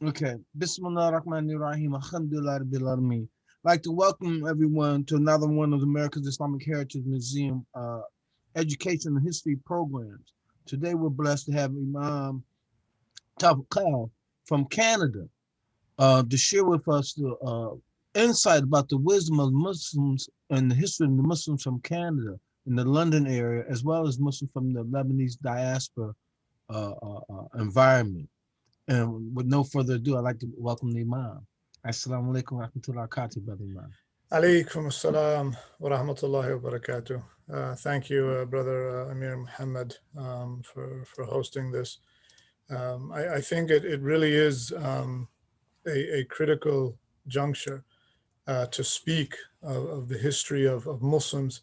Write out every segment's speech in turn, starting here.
Okay. Bismillah ar-Rahman ar-Rahim. Alhamdulillah Rabbil Alameen. I'd like to welcome everyone to another one of America's Islamic Heritage Museum education and history programs. Today we're blessed to have Imam Tawakal from Canada to share with us the insight about the wisdom of Muslims and the history of the Muslims from Canada in the London area, as well as Muslims from the Lebanese diaspora environment. And with no further ado, I'd like to welcome the Imam. Assalamu alaikum wa rahmatullahi wa barakatuh, brother Imam. Alaykum assalam wa rahmatullahi wa barakatuh. Thank you, Brother Amir Muhammad, for hosting this. I think it really is a critical juncture to speak of the history of Muslims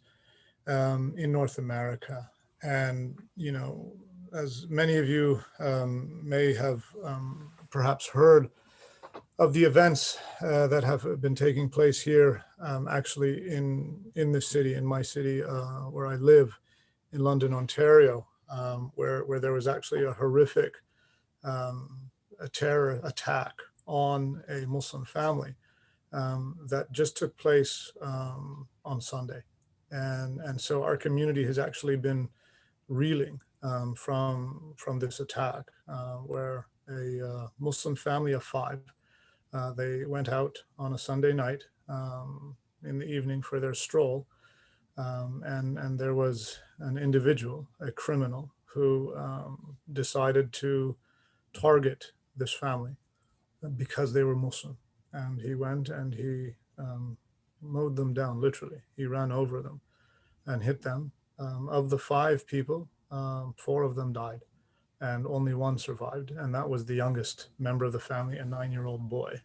in North America. And, as many of you may have perhaps heard of the events that have been taking place here, actually in this city, in my city where I live, in London, Ontario, where there was actually a horrific a terror attack on a Muslim family that just took place on Sunday. And so our community has actually been reeling from this attack, where a Muslim family of five, they went out on a Sunday night in the evening for their stroll, and there was an individual, a criminal, who decided to target this family because they were Muslim. And he went and he mowed them down, literally. He ran over them and hit them. Of the five people, four of them died, and only one survived, and that was the youngest member of the family, a 9-year-old boy.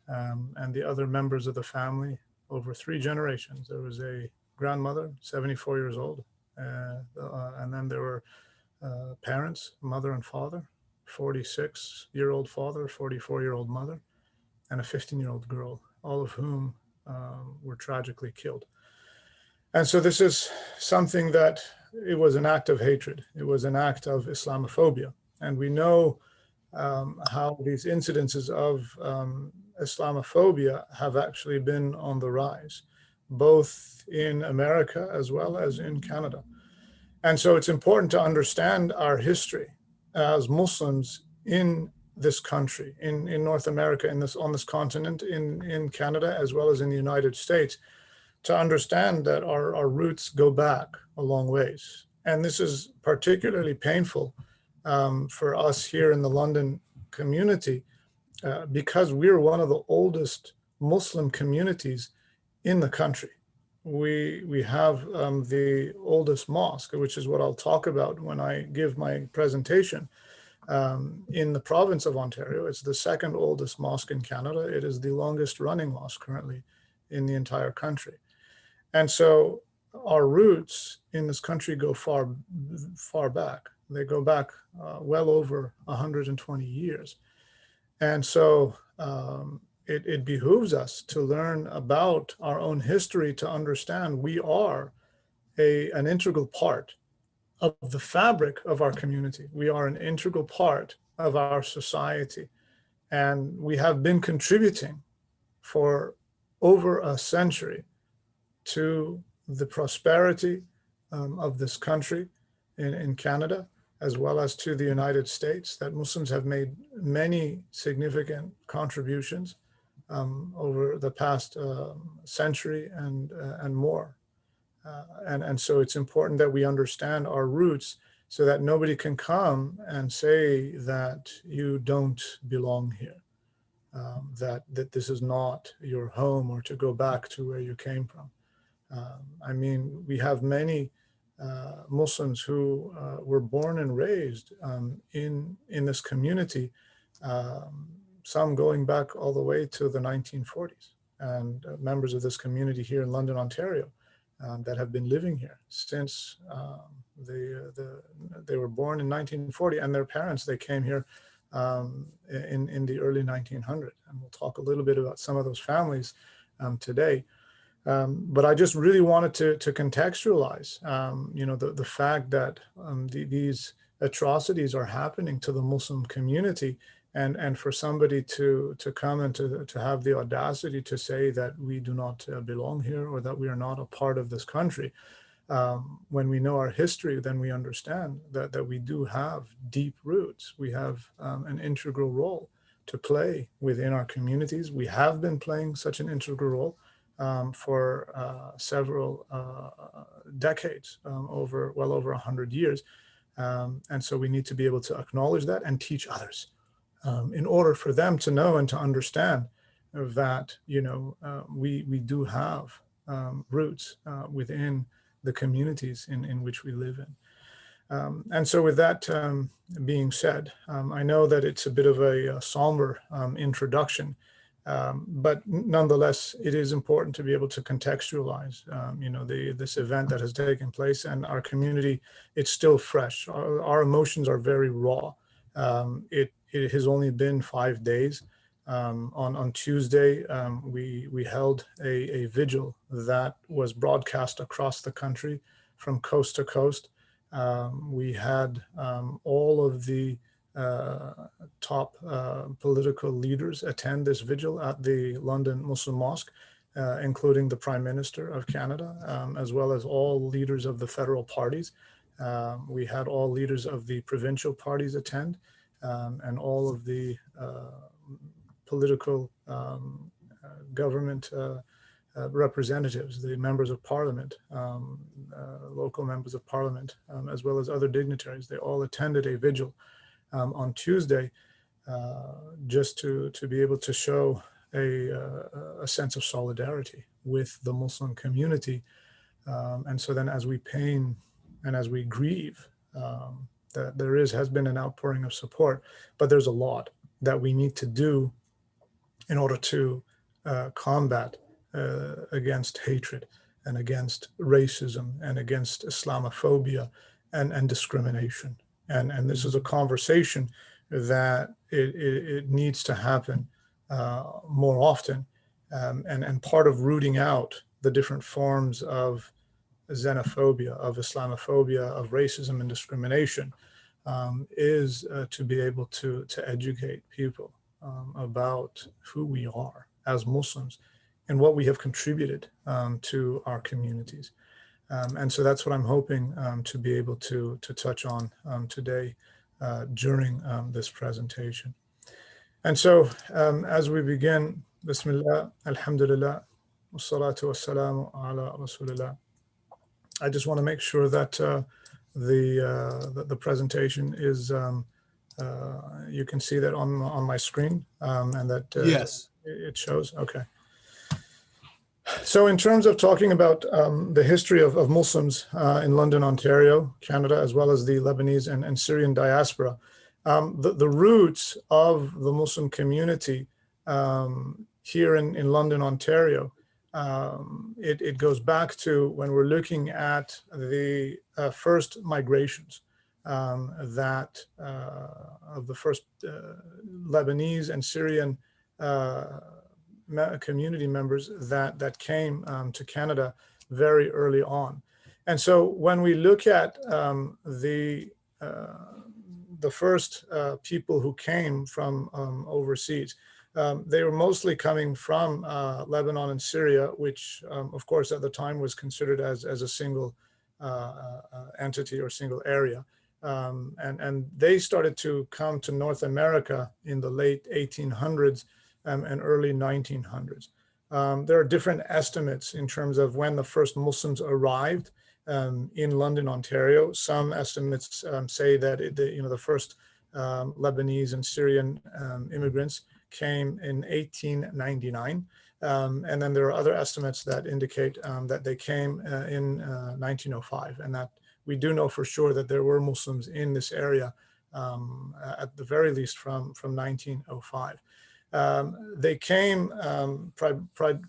And the other members of the family, over 3 generations, there was a grandmother, 74 years old, and then there were parents, mother and father, 46-year-old father, 44-year-old mother, and a 15-year-old girl, all of whom were tragically killed. And so this is something that it was an act of hatred. It was an act of Islamophobia. And we know how these incidences of Islamophobia have actually been on the rise, both in America as well as in Canada. And so it's important to understand our history as Muslims in this country, in North America, on this continent, in Canada, as well as in the United States, to understand that our roots go back a long ways. And this is particularly painful for us here in the London community, because we're one of the oldest Muslim communities in the country. We have the oldest mosque, which is what I'll talk about when I give my presentation, in the province of Ontario. It's the second oldest mosque in Canada. It is the longest running mosque currently in the entire country. And so our roots in this country go far, far back. They go back well over 120 years. And so it behooves us to learn about our own history, to understand we are an integral part of the fabric of our community. We are an integral part of our society. And we have been contributing for over a century to the prosperity of this country in Canada, as well as to the United States, that Muslims have made many significant contributions over the past century and more. And so it's important that we understand our roots so that nobody can come and say that you don't belong here, that this is not your home, or to go back to where you came from. I mean, we have many Muslims who were born and raised in this community, some going back all the way to the 1940s, and members of this community here in London, Ontario, that have been living here since they were born in 1940, and their parents, they came here in the early 1900s. And we'll talk a little bit about some of those families today. But I just really wanted to contextualize, the fact that these atrocities are happening to the Muslim community. And for somebody to come and to have the audacity to say that we do not belong here, or that we are not a part of this country, when we know our history, then we understand that we do have deep roots. We have an integral role to play within our communities. We have been playing such an integral role for several decades, well over 100 years. And so we need to be able to acknowledge that and teach others, in order for them to know and to understand that, we do have roots within the communities in which we live in. And so with that being said, I know that it's a bit of a somber introduction, but nonetheless, it is important to be able to contextualize, this event that has taken place, and our community, it's still fresh. Our emotions are very raw. It has only been 5 days. On Tuesday, we held a vigil that was broadcast across the country from coast to coast. We had all of the top political leaders attend this vigil at the London Muslim Mosque, including the Prime Minister of Canada, as well as all leaders of the federal parties. We had all leaders of the provincial parties attend, and all of the political government representatives, the members of parliament, local members of parliament, as well as other dignitaries. They all attended a vigil on Tuesday, just to be able to show a sense of solidarity with the Muslim community. And so then, as we pain and as we grieve, that there has been an outpouring of support, but there's a lot that we need to do in order to combat against hatred and against racism and against Islamophobia and discrimination. And this is a conversation that it needs to happen more often. And part of rooting out the different forms of xenophobia, of Islamophobia, of racism and discrimination is to be able to educate people about who we are as Muslims and what we have contributed to our communities. And so that's what I'm hoping to be able to touch on today during this presentation. And so as we begin, Bismillah, Alhamdulillah, wassalatu wassalamu ala Rasulillah. I just want to make sure that the presentation is, you can see that on my screen, and that yes, it shows. Okay. So in terms of talking about the history of Muslims in London, Ontario, Canada, as well as the Lebanese and Syrian diaspora, the roots of the Muslim community here in London, Ontario, it goes back to when we're looking at the first migrations that of the first Lebanese and Syrian community members that came to Canada very early on. And so when we look at the first people who came from overseas, they were mostly coming from Lebanon and Syria, which of course at the time was considered as a single entity or single area. And they started to come to North America in the late 1800s and early 1900s. There are different estimates in terms of when the first Muslims arrived in London, Ontario. Some estimates say that the first Lebanese and Syrian immigrants came in 1899. And then there are other estimates that indicate that they came in 1905, and that we do know for sure that there were Muslims in this area at the very least from 1905. They came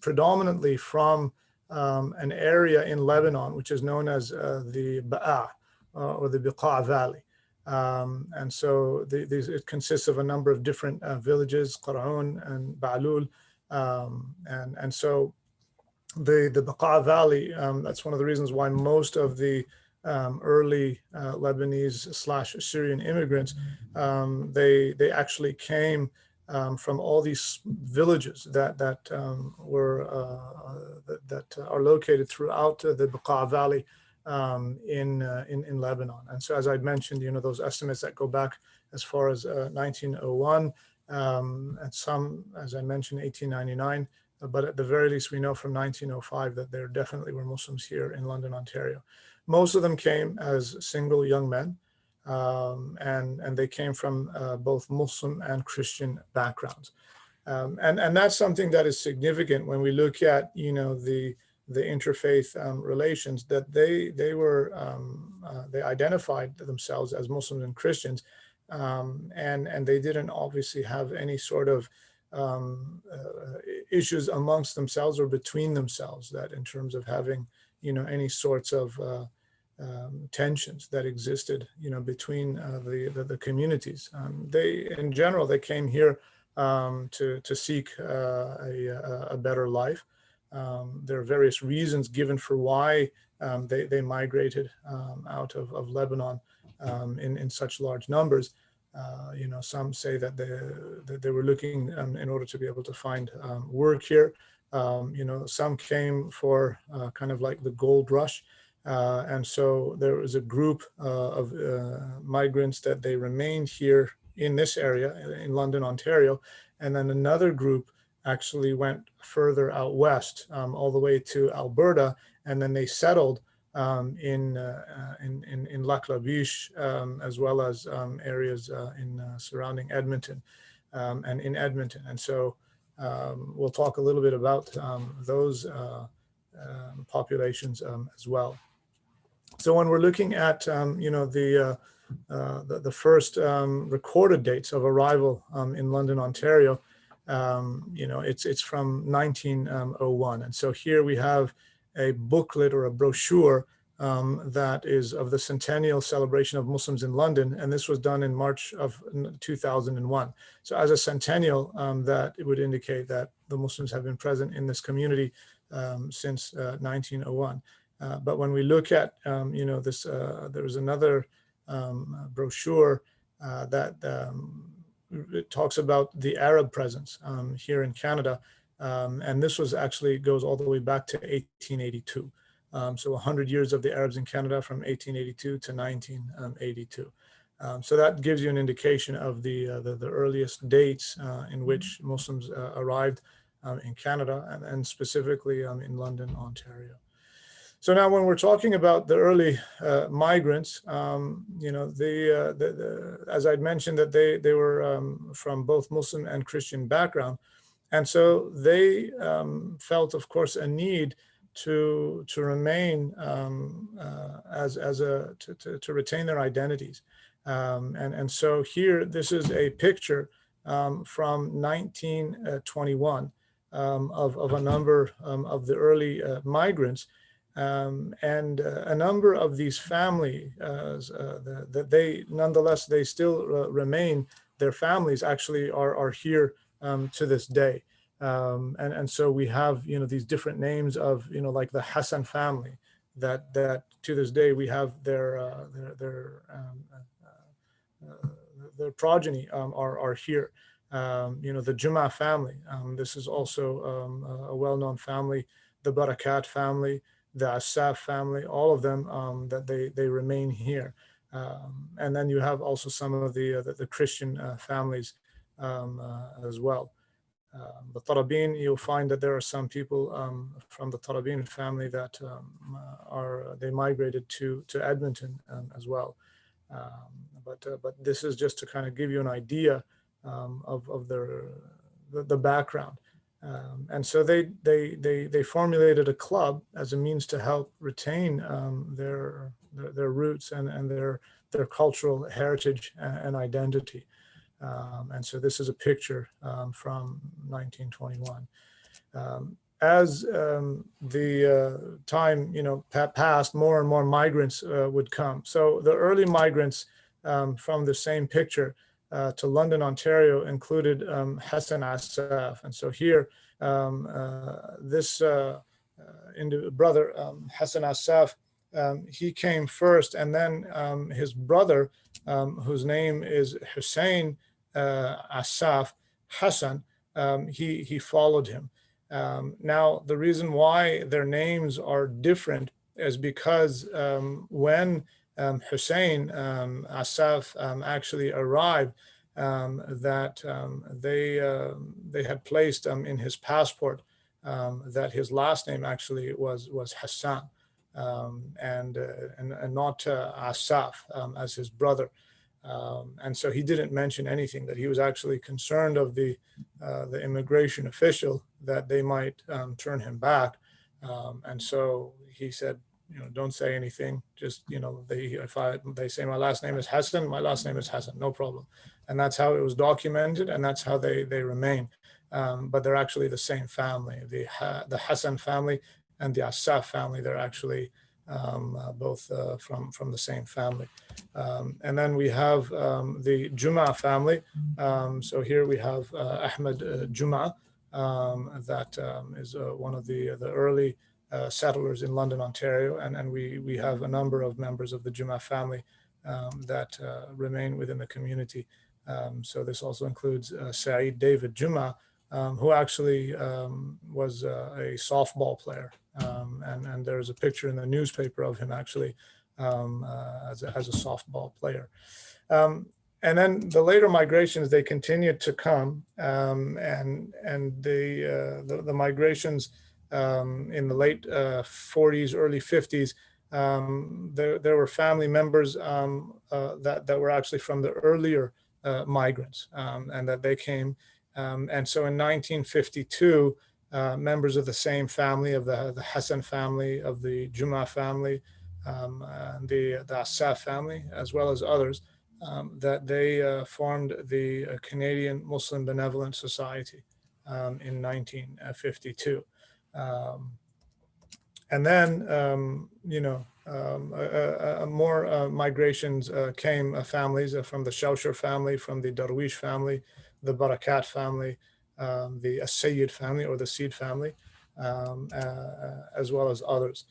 predominantly from an area in Lebanon, which is known as the Ba'a or the Biqa Valley. And so it consists of a number of different villages, Qar'un and Ba'lul. And so the Biqa Valley, that's one of the reasons why most of the early Lebanese/Syrian immigrants, they actually came from all these villages that are located throughout the Bekaa Valley in Lebanon. And so, as I mentioned, those estimates that go back as far as 1901, and some, as I mentioned, 1899. But at the very least, we know from 1905 that there definitely were Muslims here in London, Ontario. Most of them came as single young men, and they came from both Muslim and Christian backgrounds. And that's something that is significant when we look at, the interfaith relations, that they identified themselves as Muslims and Christians, and they didn't obviously have any sort of issues amongst themselves or between themselves, that in terms of having, any sorts of tensions that existed, between the communities. In general, they came here to seek a better life. There are various reasons given for why they migrated out of Lebanon in such large numbers. Some say that they were looking in order to be able to find work here. Some came for kind of like the gold rush. And so there was a group of migrants that they remained here in this area in London, Ontario. And then another group actually went further out west, all the way to Alberta. And then they settled in Lac La Biche, as well as areas in surrounding Edmonton and in Edmonton. And so we'll talk a little bit about those populations as well. So when we're looking at the first recorded dates of arrival in London, Ontario, it's from 1901. And so here we have a booklet or a brochure that is of the centennial celebration of Muslims in London, and this was done in March of 2001. So as a centennial, that it would indicate that the Muslims have been present in this community since 1901. But when we look at this, there's another brochure that it talks about the Arab presence here in Canada, and this was actually goes all the way back to 1882. So 100 years of the Arabs in Canada from 1882 to 1982. So that gives you an indication of the earliest dates in which Muslims arrived in Canada, and specifically in London, Ontario. So now, when we're talking about the early migrants, as I'd mentioned, that they were from both Muslim and Christian background, and so they felt, of course, a need to remain to retain their identities, and so here, this is a picture from 1921 of a number of the early migrants. And a number of these families that they still remain, their families actually are here to this day. And so we have, these different names of, like the Hassan family that to this day we have their progeny are here. The Juma family, this is also a well-known family, the Barakat family, the Asaf family, all of them that they remain here. And then you have also some of the Christian families as well. The Tarabin, you'll find that there are some people from the Tarabin family that they migrated to Edmonton as well. But this is just to kind of give you an idea of the background. And so they formulated a club as a means to help retain their roots and their cultural heritage and identity. And so this is a picture from 1921. As the time passed, more and more migrants would come. So the early migrants from the same picture to London, Ontario, included Hassan Asaf. And so here, this brother, Hassan Asaf, he came first, and then his brother, whose name is Hussein Asaf Hassan, he followed him. Now, the reason why their names are different is because when Hussein Asaf actually arrived, that they had placed in his passport that his last name actually was Hassan, and not Asaf as his brother. And so he didn't mention anything, that he was actually concerned of the immigration official, that they might turn him back. And so he said, don't say anything. Just, they say my last name is Hassan, my last name is Hassan, no problem. And that's how it was documented, and that's how they remain. But they're actually the same family. The Hassan family and the Asaf family, they're actually both from the same family. And then we have the Juma family. So here we have Ahmed Juma, that is one of the early settlers in London, Ontario. And we have a number of members of the Juma family that remain within the community. So this also includes Saeed David Juma, who actually was a softball player. And there's a picture in the newspaper of him actually as a softball player. And then the later migrations, they continued to come, and the migrations in the late 40s, early 50s, there were family members that were actually from the earlier migrants, and that they came. And so in 1952, members of the same family, of the Hassan family, of the Juma family, and the Asaf family, as well as others, that they formed the Canadian Muslim Benevolent Society in 1952. And then, more migrations came, families from the Shawshar family, from the Darwish family, the Barakat family, the As-Sayyid family, or the Seed family, as well as others.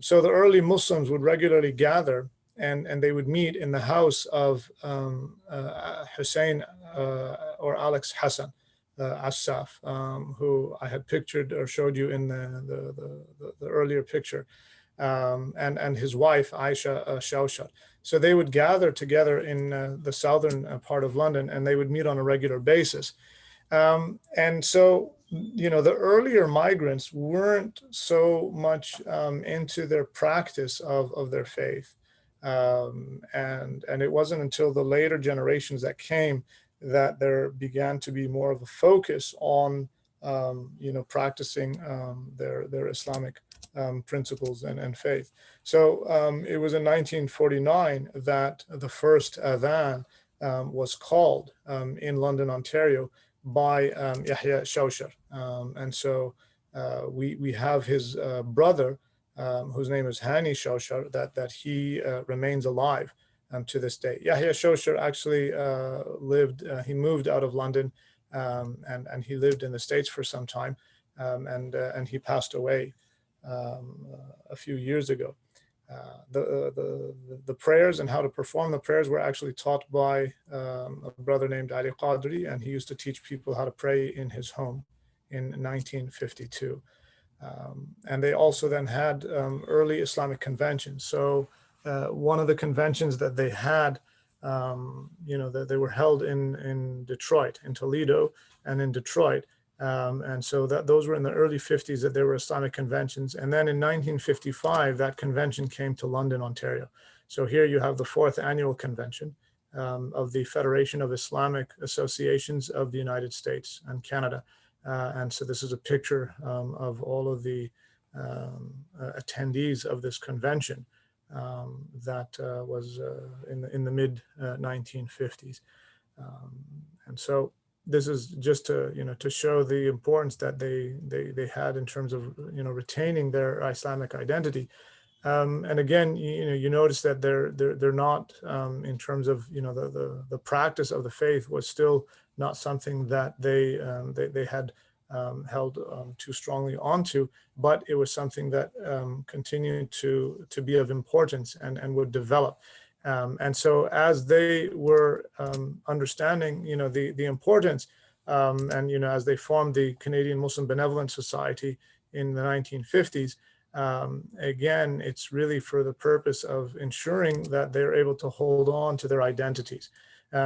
So the early Muslims would regularly gather, and they would meet in the house of Hussein or Alex Hassan Asaf, who I had pictured or showed you in the earlier picture, and his wife Aisha Shawshar. So they would gather together in the southern part of London, and they would meet on a regular basis. And so, the earlier migrants weren't so much into their practice of their faith. And it wasn't until the later generations that came that there began to be more of a focus on, practicing their Islamic principles and faith. So it was in 1949 that the first adhan was called in London, Ontario, by Yahya Shawshar. And so we have his brother, whose name is Hani Shawshar, that he remains alive to this day. Yahya Shawshar actually he moved out of London, and he lived in the States for some time, and he passed away a few years ago. The prayers and how to perform the prayers were actually taught by a brother named Ali Qadri, and he used to teach people how to pray in his home in 1952. And they also then had early Islamic conventions. So one of the conventions that they had, that they were held in Detroit, in Toledo and in Detroit. And so those were in the early 50s that there were Islamic conventions. And then in 1955, that convention came to London, Ontario. So here you have the 4th annual convention of the Federation of Islamic Associations of the United States and Canada. And so this is a picture of all of the attendees of this convention that was in the mid 1950s. And so this is just to show the importance that they had in terms of retaining their Islamic identity. And again, you notice that they're not in terms of the practice of the faith was still not something that they had held too strongly onto, but it was something that continued to be of importance and would develop. And so as they were understanding, the importance, and as they formed the Canadian Muslim Benevolent Society in the 1950s, again, it's really for the purpose of ensuring that they're able to hold on to their identities.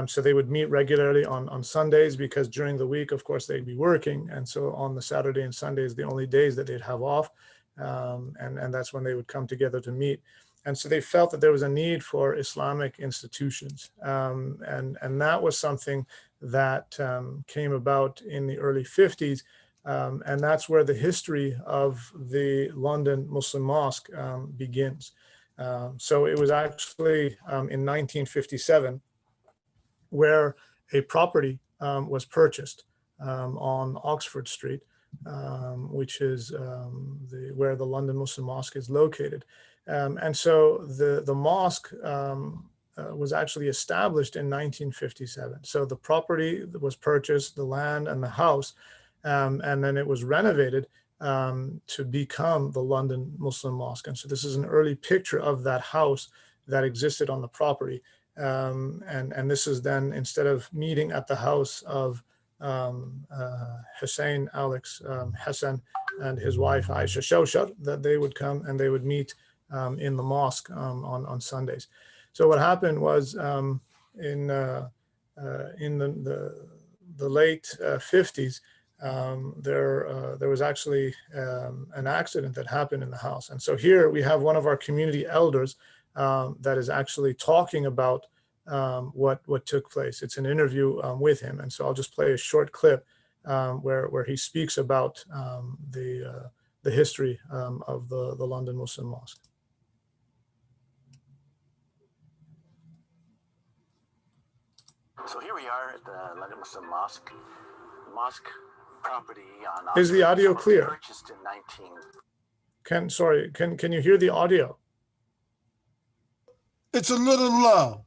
So they would meet regularly on Sundays, because during the week, of course, they'd be working. And so on the Saturday and Sundays, the only days that they'd have off. And that's when they would come together to meet. And so they felt that there was a need for Islamic institutions. And that was something that came about in the early 50s. And that's where the history of the London Muslim Mosque begins. So it was actually in 1957 where a property was purchased on Oxford Street, which is where the London Muslim Mosque is located. And so the mosque was actually established in 1957. So the property was purchased, the land and the house, and then it was renovated to become the London Muslim Mosque. And so this is an early picture of that house that existed on the property. And this is then, instead of meeting at the house of Hussein Alex Hassan and his wife Aisha Shawshar, that they would come and they would meet in the mosque on Sundays. So what happened was in the late 50s, there was actually an accident that happened in the house. And so here we have one of our community elders that is actually talking about what took place. It's an interview with him. And so I'll just play a short clip where he speaks about the history of the London Muslim Mosque. So here we are at the London Muslim Mosque. Mosque property on Is the audio clear? Purchased in Can you hear the audio? It's a little low.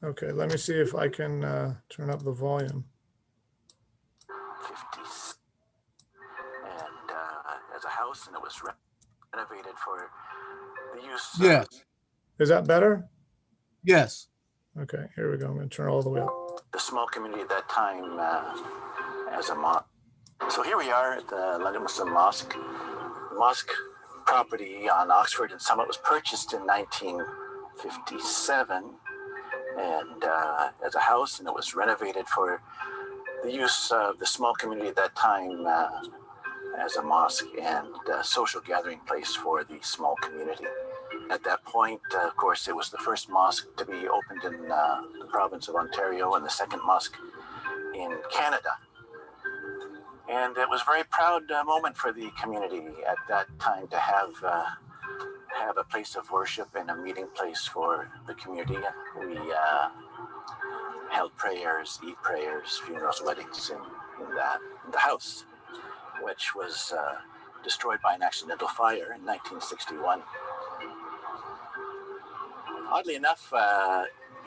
Okay, let me see if I can turn up the volume. 50s, and as a house, and it was renovated for the use. Yes. Is that better? Yes. Okay, here we go. I'm going to turn all the way up. The small community at that time as a mosque. So here we are at the London Muslim Mosque. Mosque property on Oxford and Summit was purchased in 1957 and as a house, and it was renovated for the use of the small community at that time as a mosque and social gathering place for the small community. At that point, of course, it was the first mosque to be opened in the province of Ontario and the second mosque in Canada. And it was a very proud moment for the community at that time to have a place of worship and a meeting place for the community. We held prayers, Eid prayers, funerals, weddings in the house, which was destroyed by an accidental fire in 1961. Oddly enough,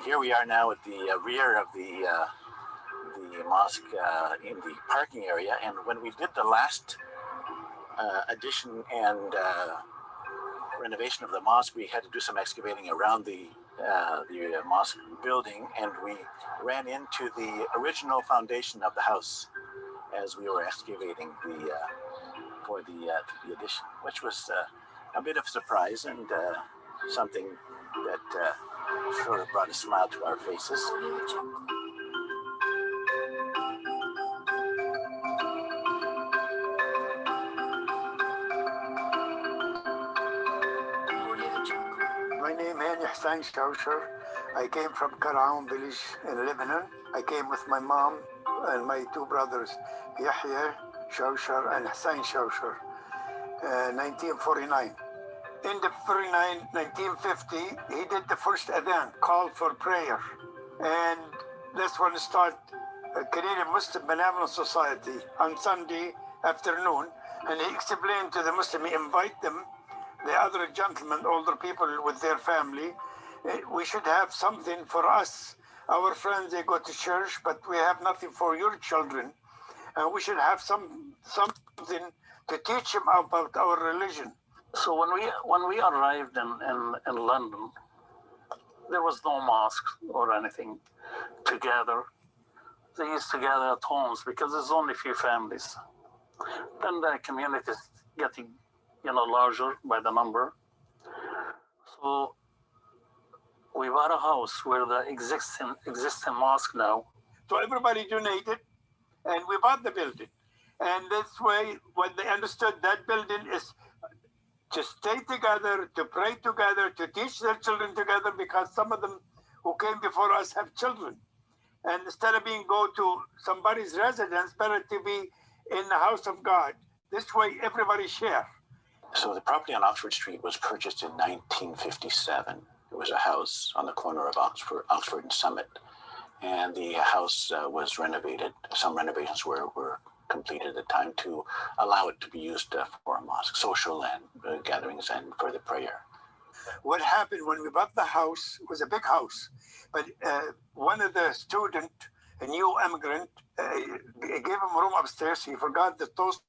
here we are now at the rear of the mosque in the parking area, and when we did the last addition and renovation of the mosque, we had to do some excavating around the mosque building, and we ran into the original foundation of the house as we were excavating for the addition, which was a bit of a surprise and something that sort of brought a smile to our faces. My name is Hussein Shawshar. I came from Karaoun village in Lebanon. I came with my mom and my two brothers, Yahya Shawshar and Hussein Shawshar, 1949. In the 1950, he did the first adhan, call for prayer. And this one started Canadian Muslim Benevolent Society on Sunday afternoon. And he explained to the Muslim, he invite them, the other gentlemen, older people with their family, we should have something for us. Our friends, they go to church, but we have nothing for your children. and we should have something to teach them about our religion. So when we arrived in London, there was no mosque or anything to gather. They used to gather at homes because there's only a few families. Then the community is getting, larger by the number. So we bought a house where the existing mosque now. So everybody donated, and we bought the building. And this way, what they understood, that building is to stay together, to pray together, to teach their children together, because some of them who came before us have children. And instead of go to somebody's residence, better to be in the house of God. This way, everybody share. So the property on Oxford Street was purchased in 1957. It was a house on the corner of Oxford and Summit. And the house was renovated. Some renovations were completed at the time to allow it to be used for a mosque, social and gatherings and for the prayer. What happened when we bought the house was a big house, but one of the students, a new immigrant, gave him room upstairs. He forgot the toaster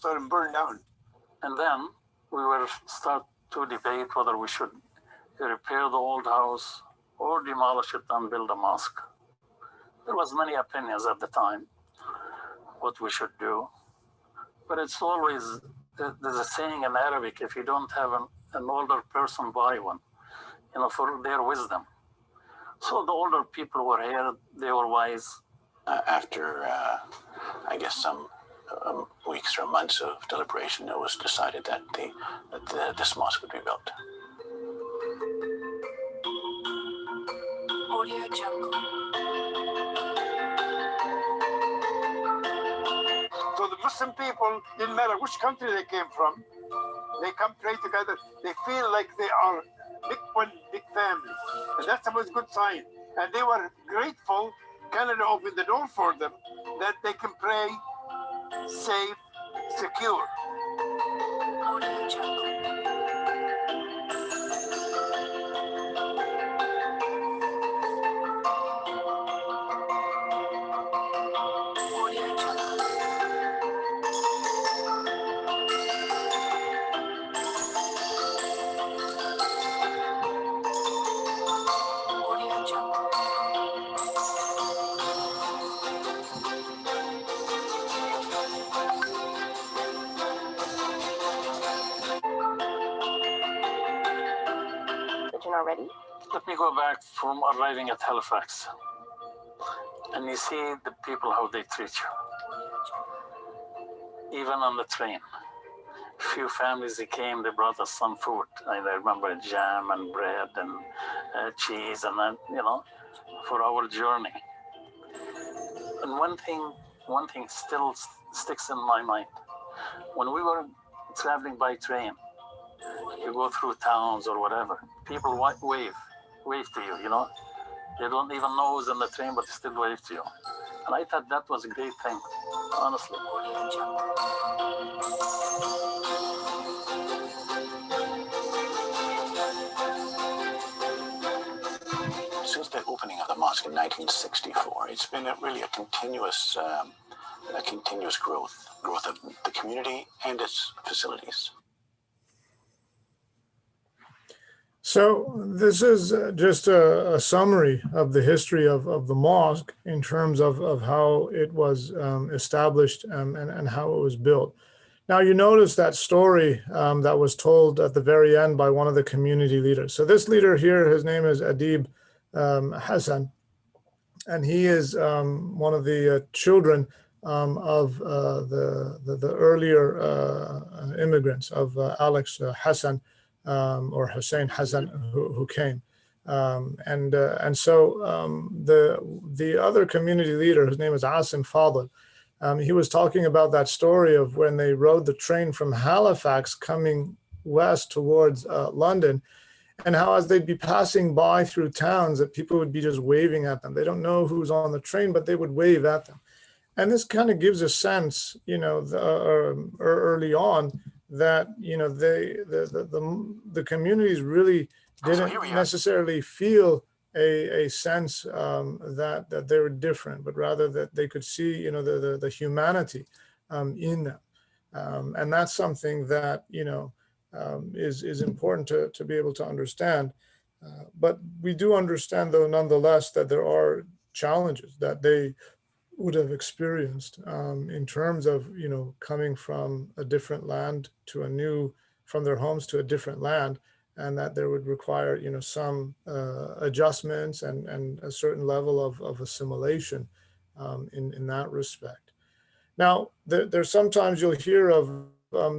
and burned down. And then we were start to debate whether we should repair the old house or demolish it and build a mosque. There was many opinions at the time what we should do, but it's always, there's a saying in Arabic, if you don't have an older person, buy one, for their wisdom. So the older people were here, they were wise. After, I guess, some weeks or months of deliberation, it was decided that this mosque would be built. Audio Jungle. So the Muslim people, didn't matter which country they came from, they come pray together. They feel like they are one big family. And that's a good sign. And they were grateful Canada opened the door for them, that they can pray safe, secure. Audio Jungle. Audio Jungle. Audio Jungle. Already? Let me go back from arriving at Halifax. And you see the people, how they treat you. Even on the train. Few families, they came, they brought us some food. I remember jam and bread and cheese and then, for our journey. And one thing still sticks in my mind. When we were traveling by train, you go through towns or whatever, people wave to you, They don't even know who's in the train, but they still wave to you. And I thought that was a great thing, honestly. Since the opening of the mosque in 1964, it's been really a continuous growth of the community and its facilities. So this is just a summary of the history of the mosque in terms of how it was established and how it was built. Now you notice that story that was told at the very end by one of the community leaders. So this leader here, his name is Adib Hassan, and he is one of the children of the earlier immigrants of Alex Hassan, or Hussein Hassan, who came, and so the other community leader, his name is Asim Fadl, he was talking about that story of when they rode the train from Halifax coming west towards London, and how as they'd be passing by through towns that people would be just waving at them. They don't know who's on the train, but they would wave at them. And this kind of gives a sense, early on, that the communities really didn't necessarily feel a sense that they were different, but rather that they could see, you know, the humanity in them. And that's something that, you know, is important to be able to understand. But we do understand, though, nonetheless, that there are challenges that they would have experienced in terms of, you know, coming from a different land to a new, from their homes to a different land, and that there would require, you know, some adjustments and a certain level of assimilation in that respect. Now, there's sometimes you'll hear of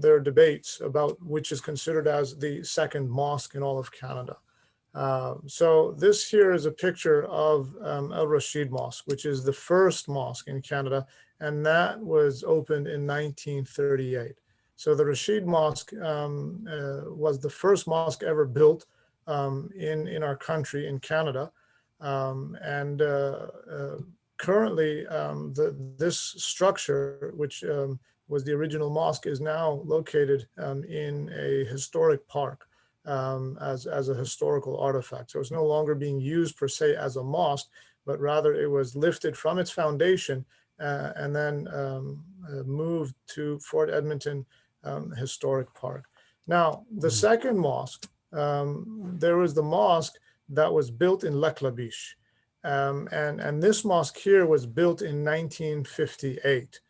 there are debates about which is considered as the second mosque in all of Canada. So this here is a picture of Al Rashid Mosque, which is the first mosque in Canada, and that was opened in 1938. So the Rashid Mosque was the first mosque ever built in our country, in Canada. Currently, this structure, which was the original mosque, is now located in a historic park as a historical artifact. So it's no longer being used per se as a mosque, but rather it was lifted from its foundation and then moved to Fort Edmonton Historic Park. Now, the second mosque, there was the mosque that was built in Lac La Biche. And this mosque here was built in 1958.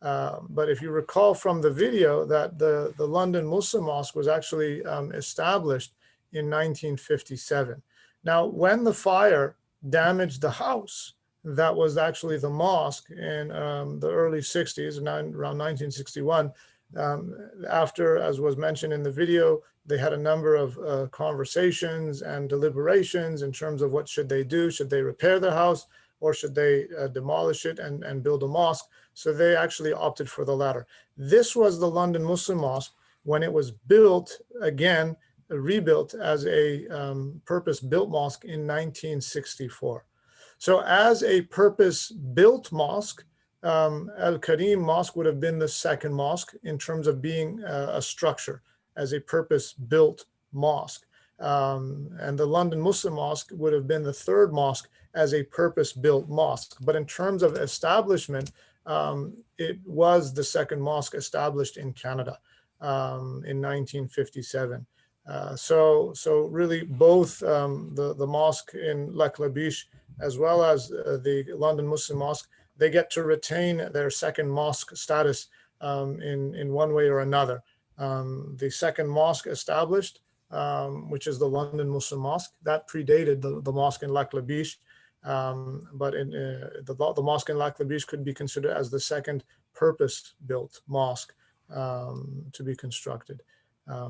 But if you recall from the video that the London Muslim Mosque was actually established in 1957. Now, when the fire damaged the house that was actually the mosque in the early 60s, around 1961, after, as was mentioned in the video, they had a number of conversations and deliberations in terms of what should they do. Should they repair their house, or should they demolish it and build a mosque? So they actually opted for the latter. This was the London Muslim Mosque when it was built, again, rebuilt as a purpose-built mosque in 1964. So as a purpose-built mosque, Al Karim Mosque would have been the second mosque in terms of being a structure as a purpose-built mosque. And the London Muslim Mosque would have been the third mosque as a purpose-built mosque. But in terms of establishment, it was the second mosque established in Canada in 1957. So really both the mosque in Lac La Biche as well as the London Muslim Mosque, they get to retain their second mosque status in one way or another. The second mosque established, which is the London Muslim Mosque, that predated the mosque in Lac La Biche. But the mosque in Lac La Biche could be considered as the second purpose-built mosque to be constructed.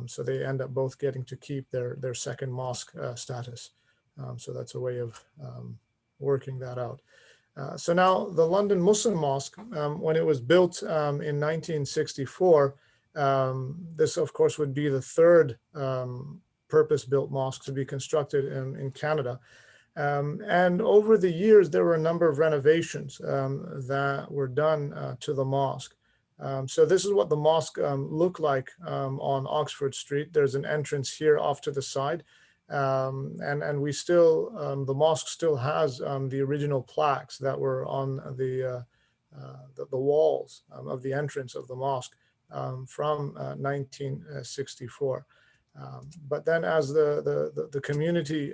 So they end up both getting to keep their second mosque status. So that's a way of working that out. So now the London Muslim Mosque, when it was built in 1964, this of course would be the third purpose-built mosque to be constructed in Canada. And over the years, there were a number of renovations that were done to the mosque. So this is what the mosque looked like on Oxford Street. There's an entrance here off to the side. And we still, the mosque still has the original plaques that were on the walls of the entrance of the mosque from 1964. But then as the community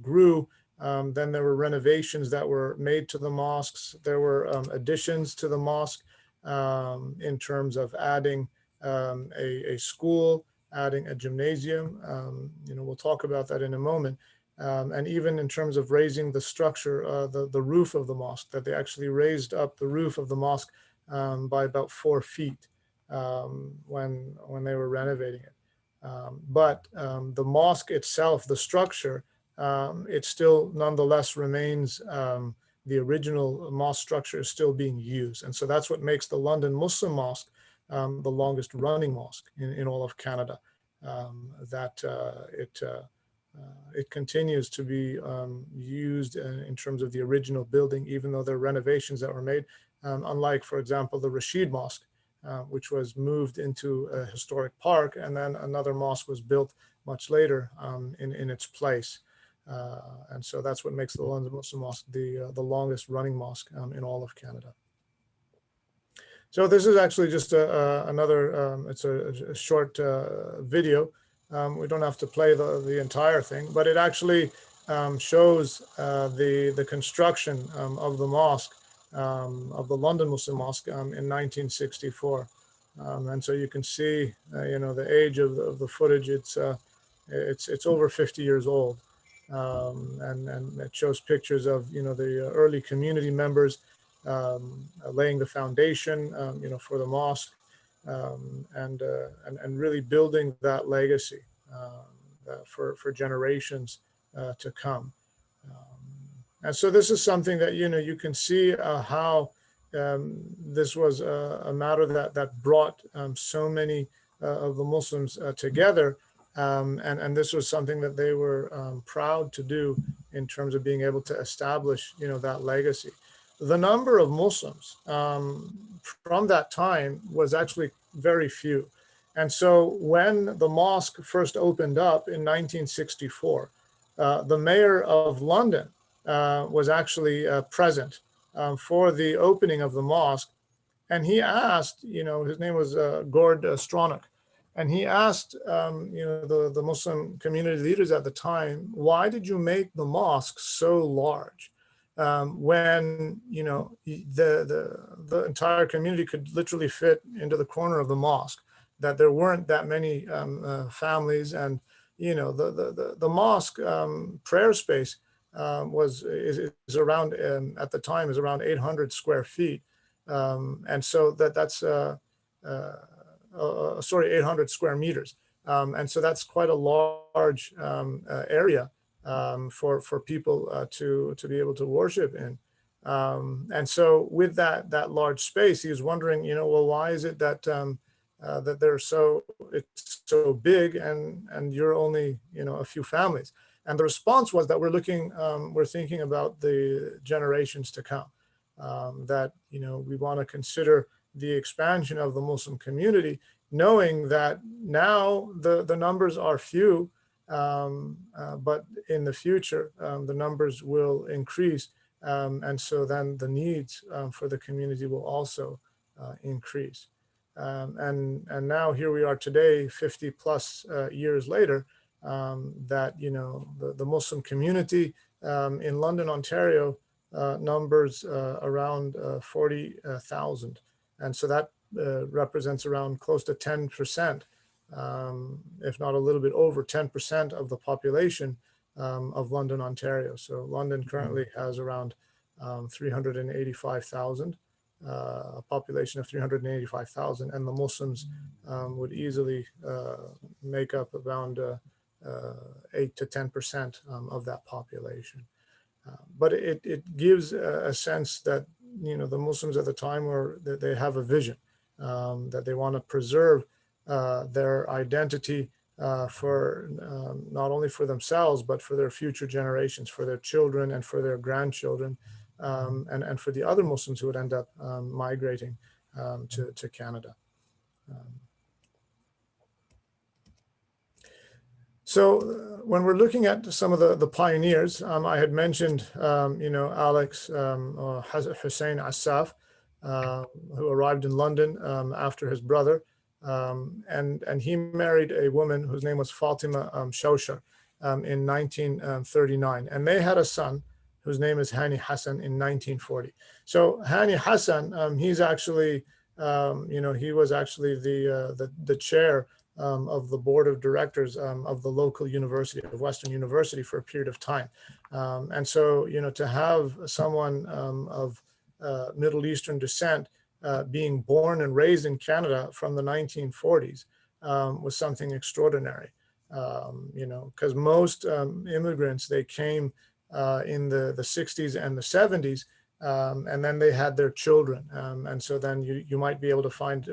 grew, then there were renovations that were made to the mosques. There were additions to the mosque in terms of adding a school, adding a gymnasium. We'll talk about that in a moment. And even in terms of raising the structure, the roof of the mosque, that they actually raised up the roof of the mosque by about 4 feet when they were renovating it. But the mosque itself, the structure, it still nonetheless remains, the original mosque structure is still being used. And so that's what makes the London Muslim Mosque the longest running mosque in all of Canada, it continues to be used in terms of the original building, even though there are renovations that were made, unlike, for example, the Rashid Mosque, which was moved into a historic park, and then another mosque was built much later in its place. And so that's what makes the London Muslim Mosque the longest running mosque in all of Canada. So this is actually just another, it's a short video. We don't have to play the entire thing, but it actually shows the construction of the mosque, of the London Muslim Mosque in 1964. And so you can see, the age of the footage. It's over 50 years old, and it shows pictures of the early community members laying the foundation, for the mosque, and really building that legacy for generations to come. And so this is something that you can see how this was a matter that brought so many of the Muslims together, and this was something that they were proud to do in terms of being able to establish that legacy. The number of Muslims from that time was actually very few. And so when the mosque first opened up in 1964, the mayor of London was actually present for the opening of the mosque. And he asked, his name was Gord Stronach, and he asked, the Muslim community leaders at the time, why did you make the mosque so large? When the entire community could literally fit into the corner of the mosque, that there weren't that many families, and the mosque prayer space is around at the time is around 800 square feet, and so that's 800 square meters, and so that's quite a large area for people to be able to worship in. And so with that large space, he was wondering, well, why is it that that it's so big and you're only a few families? And the response was that we're thinking about the generations to come, that we want to consider the expansion of the Muslim community, knowing that now the numbers are few. But in the future, the numbers will increase. And so then the needs for the community will also increase. And now here we are today, 50 plus years later, that, the Muslim community in London, Ontario numbers around 40,000. And so that represents around close to 10%. If not a little bit over 10% of the population of London, Ontario. So London currently has around 385,000, a population of 385,000, and the Muslims would easily make up around 8 to 10% of that population. But it gives a sense that the Muslims at the time that they have a vision, that they want to preserve their identity for not only for themselves, but for their future generations, for their children and for their grandchildren, and for the other Muslims who would end up migrating to Canada. So when we're looking at some of the pioneers, I had mentioned, Alex Hussein Assaf, who arrived in London after his brother. And he married a woman whose name was Fatima Shawshar in 1939. And they had a son whose name is Hani Hassan in 1940. So Hani Hassan, he's actually, he was actually the chair of the board of directors of the local university of Western University for a period of time. And so, to have someone of Middle Eastern descent being born and raised in Canada from the 1940s was something extraordinary, because most immigrants, they came in the 60s and the 70s, and then they had their children. And so then you might be able to find,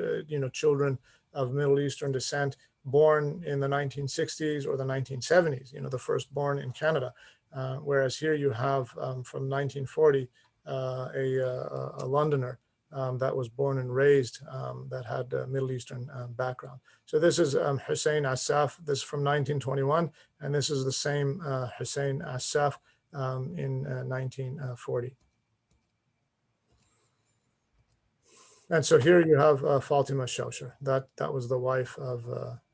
children of Middle Eastern descent born in the 1960s or the 1970s, the first born in Canada. Whereas here you have from 1940, a Londoner that was born and raised that had a Middle Eastern background. So this is Hussein Assaf. This is from 1921, and this is the same Hussein Assaf in 1940. And so here you have Fatima Shawshar. That was the wife of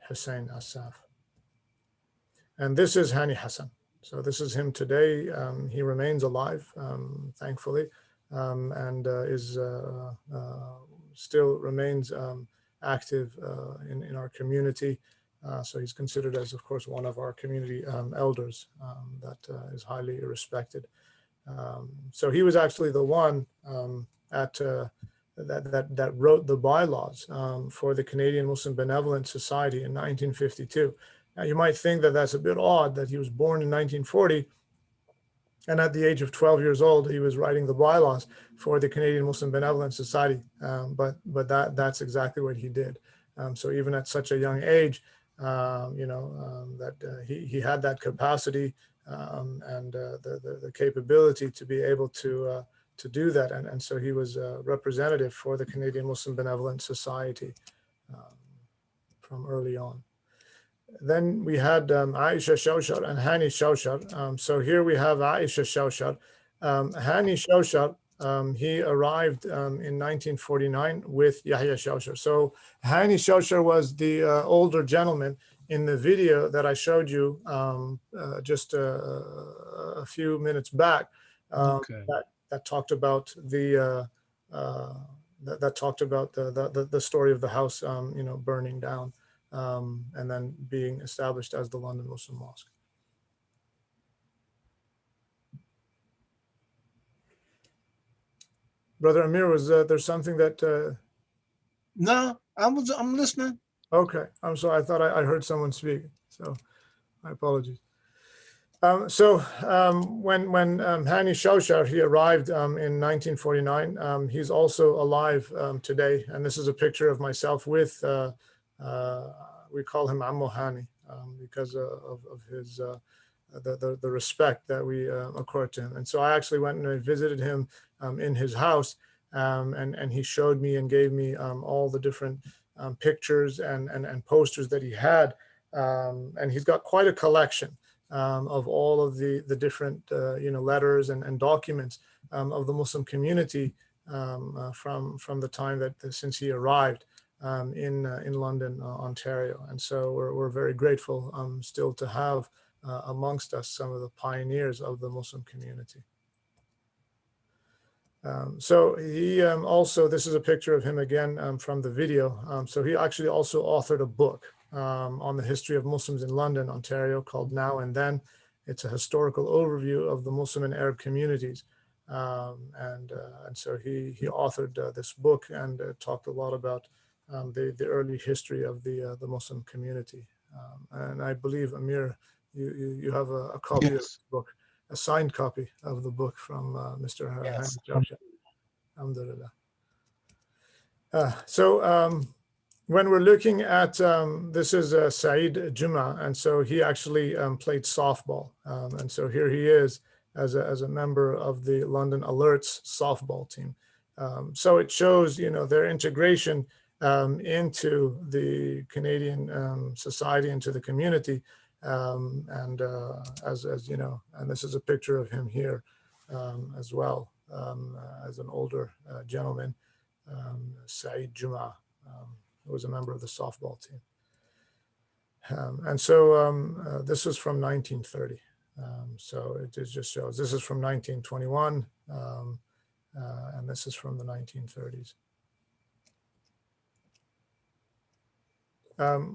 Hussein Assaf. And this is Hani Hassan. So this is him today. He remains alive, thankfully, and is still remains active in our community. So he's considered as, of course, one of our community elders that is highly respected. So he was actually the one that wrote the bylaws for the Canadian Muslim Benevolent Society in 1952. Now, you might think that that's a bit odd that he was born in 1940, and at the age of 12 years old, he was writing the bylaws for the Canadian Muslim Benevolent Society. But that's exactly what he did. So even at such a young age, he had that capacity and the capability to be able to do that. And so he was a representative for the Canadian Muslim Benevolent Society from early on. Then we had Aisha Shawshar and Hani Shawshar. So here we have Aisha Shawshar. Hani Shawshar, he arrived in 1949 with Yahya Shawshar. So Hani Shawshar was the older gentleman in the video that I showed you just a few minutes back. Okay. That talked about the story of the house, burning down. And then being established as the London Muslim Mosque. Brother Amir, was there something that? No, I'm listening. Okay, I'm sorry. I thought I heard someone speak, so my apologies. When Hani Shawshar, he arrived in 1949, he's also alive today, and this is a picture of myself with. We call him Ammo Hani because of his the respect that we accord to him. And so I actually went and I visited him in his house, and he showed me and gave me all the different pictures and posters that he had, and he's got quite a collection of all of the different letters and documents of the Muslim community from the time that since he arrived in London, Ontario. And so we're very grateful still to have amongst us some of the pioneers of the Muslim community. So he also, this is a picture of him again from the video. So he actually also authored a book on the history of Muslims in London, Ontario, called Now and Then. It's a historical overview of the Muslim and Arab communities. And so he authored this book and talked a lot about the early history of the Muslim community. And I believe, Amir, you have a copy of the book, a signed copy of the book from Mr. Hani Shawshar. Alhamdulillah. When we're looking at, this is Saeed Juma, and so he actually played softball. And so here he is as a member of the London Alerts softball team. So it shows, their integration into the Canadian society, into the community. And as you know, and this is a picture of him here as well, as an older gentleman, Saeed Juma, who was a member of the softball team. And so this was from 1930. So it just shows, this is from 1921, and this is from the 1930s.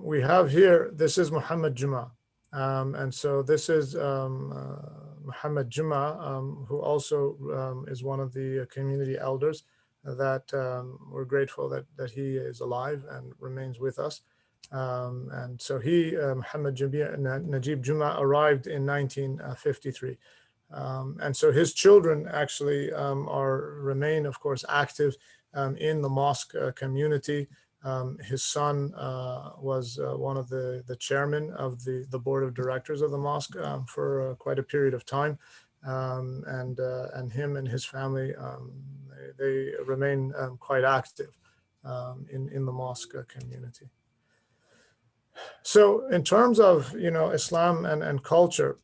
We have here, this is Muhammad Juma. And so this is Muhammad Juma, who also is one of the community elders that we're grateful that he is alive and remains with us. And so he, Muhammad Najib Juma, arrived in 1953. And so his children actually remain, of course, active in the mosque community. His son was one of the chairmen of the board of directors of the mosque for quite a period of time. and him and his family, they remain quite active in the mosque community. So in terms of, Islam and culture,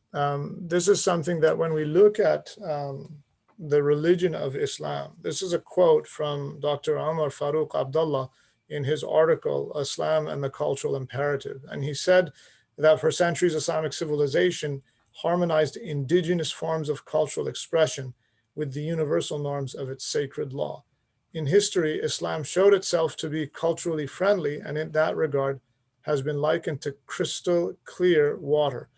this is something that when we look at the religion of Islam, this is a quote from Dr. Omar Farooq Abdullah in his article, Islam and the Cultural Imperative. And he said that for centuries, Islamic civilization harmonized indigenous forms of cultural expression with the universal norms of its sacred law. In history, Islam showed itself to be culturally friendly, and in that regard has been likened to crystal clear water.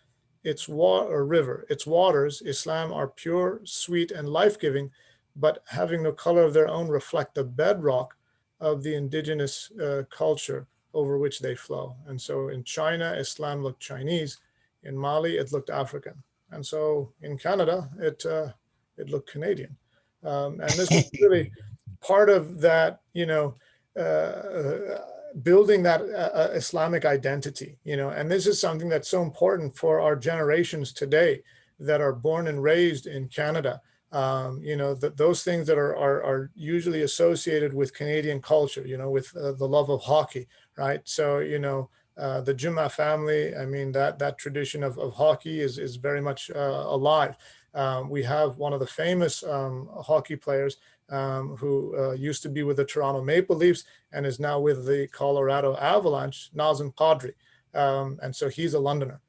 Its river, its waters, Islam, are pure, sweet, and life-giving, but having no color of their own, reflect the bedrock of the indigenous culture over which they flow. And so in China, Islam looked Chinese. In Mali, it looked African. And so in Canada, it looked Canadian. And this is really part of that, building that Islamic identity, and this is something that's so important for our generations today that are born and raised in Canada. Those things that are usually associated with Canadian culture, with the love of hockey, right? So, the Juma family, I mean, that tradition of hockey is very much alive. We have one of the famous hockey players who used to be with the Toronto Maple Leafs and is now with the Colorado Avalanche, Nazem Kadri. And so he's a Londoner.